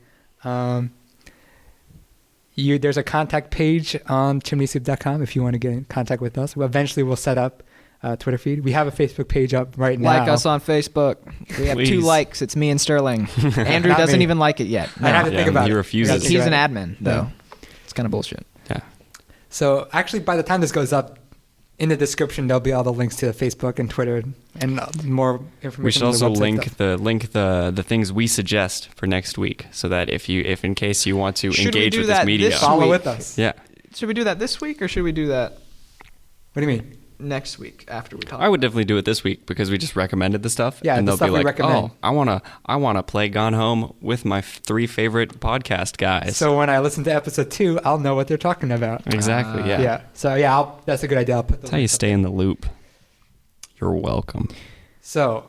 There's a contact page on chimneysoup.com if you want to get in contact with us. Eventually, we'll set up a Twitter feed. We have a Facebook page up right now. Like us on Facebook. We have 2 Please. likes. It's me and Sterling. Andrew Not doesn't me. even like it yet. I have to Yeah, think about he it. refuses. I have to He's think an about it. admin, though. It's kind of bullshit. Yeah. So actually, by the time this goes up, in the description there'll be all the links to the Facebook and Twitter and more information. We should on the also website link stuff. the things we suggest for next week, so that if in case you want to Should we engage do with this that media, this Follow week? with us. yeah, Should we do that this week, or should we do that What do you mean? next week after we talk? I would definitely do it this week because we just recommended the stuff. Yeah, and the they'll stuff be we like, recommend. "Oh, I wanna play Gone Home with my 3 favorite podcast guys." So when I listen to episode 2, I'll know what they're talking about. exactly, yeah. Yeah. So yeah, that's a good idea. I'll put the That's how you links up stay there. in the loop. You're welcome. So,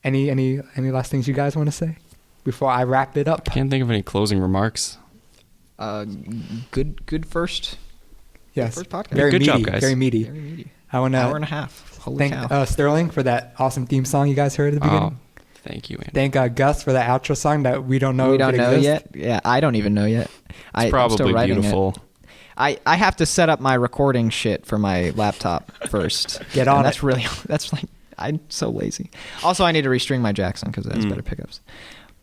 any last things you guys want to say before I wrap it up? Can't think of any closing remarks. Good first. Yes. First podcast. Very Good meaty. job, guys. Very meaty. Very meaty. I want Hour and to a half. Holy thank cow. Sterling for that awesome theme song you guys heard at the beginning. Oh, thank you, Andy. Thank Gus for that outro song that we don't know. We if don't it know exists. yet. Yeah, I don't even know yet. It's I'm probably still writing beautiful. It. I have to set up my recording shit for my laptop first. Get on And that's it. really that's like I'm so lazy. Also, I need to restring my Jackson because it has better pickups.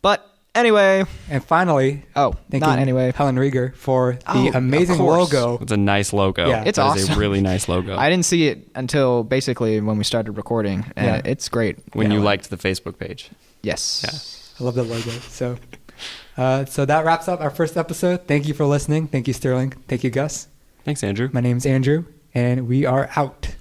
But anyway, And finally, not anyway. Helen Rieger for the Oh, of amazing course. logo. It's a nice logo. Yeah. It's That is awesome. a really nice logo. I didn't see it until basically when we started recording, and Yeah. it's great. when Yeah. you liked the Facebook page. Yes. I love the logo. So that wraps up our first episode. Thank you for listening. Thank you, Sterling. Thank you, Gus. Thanks, Andrew. My name's Andrew, and we are out.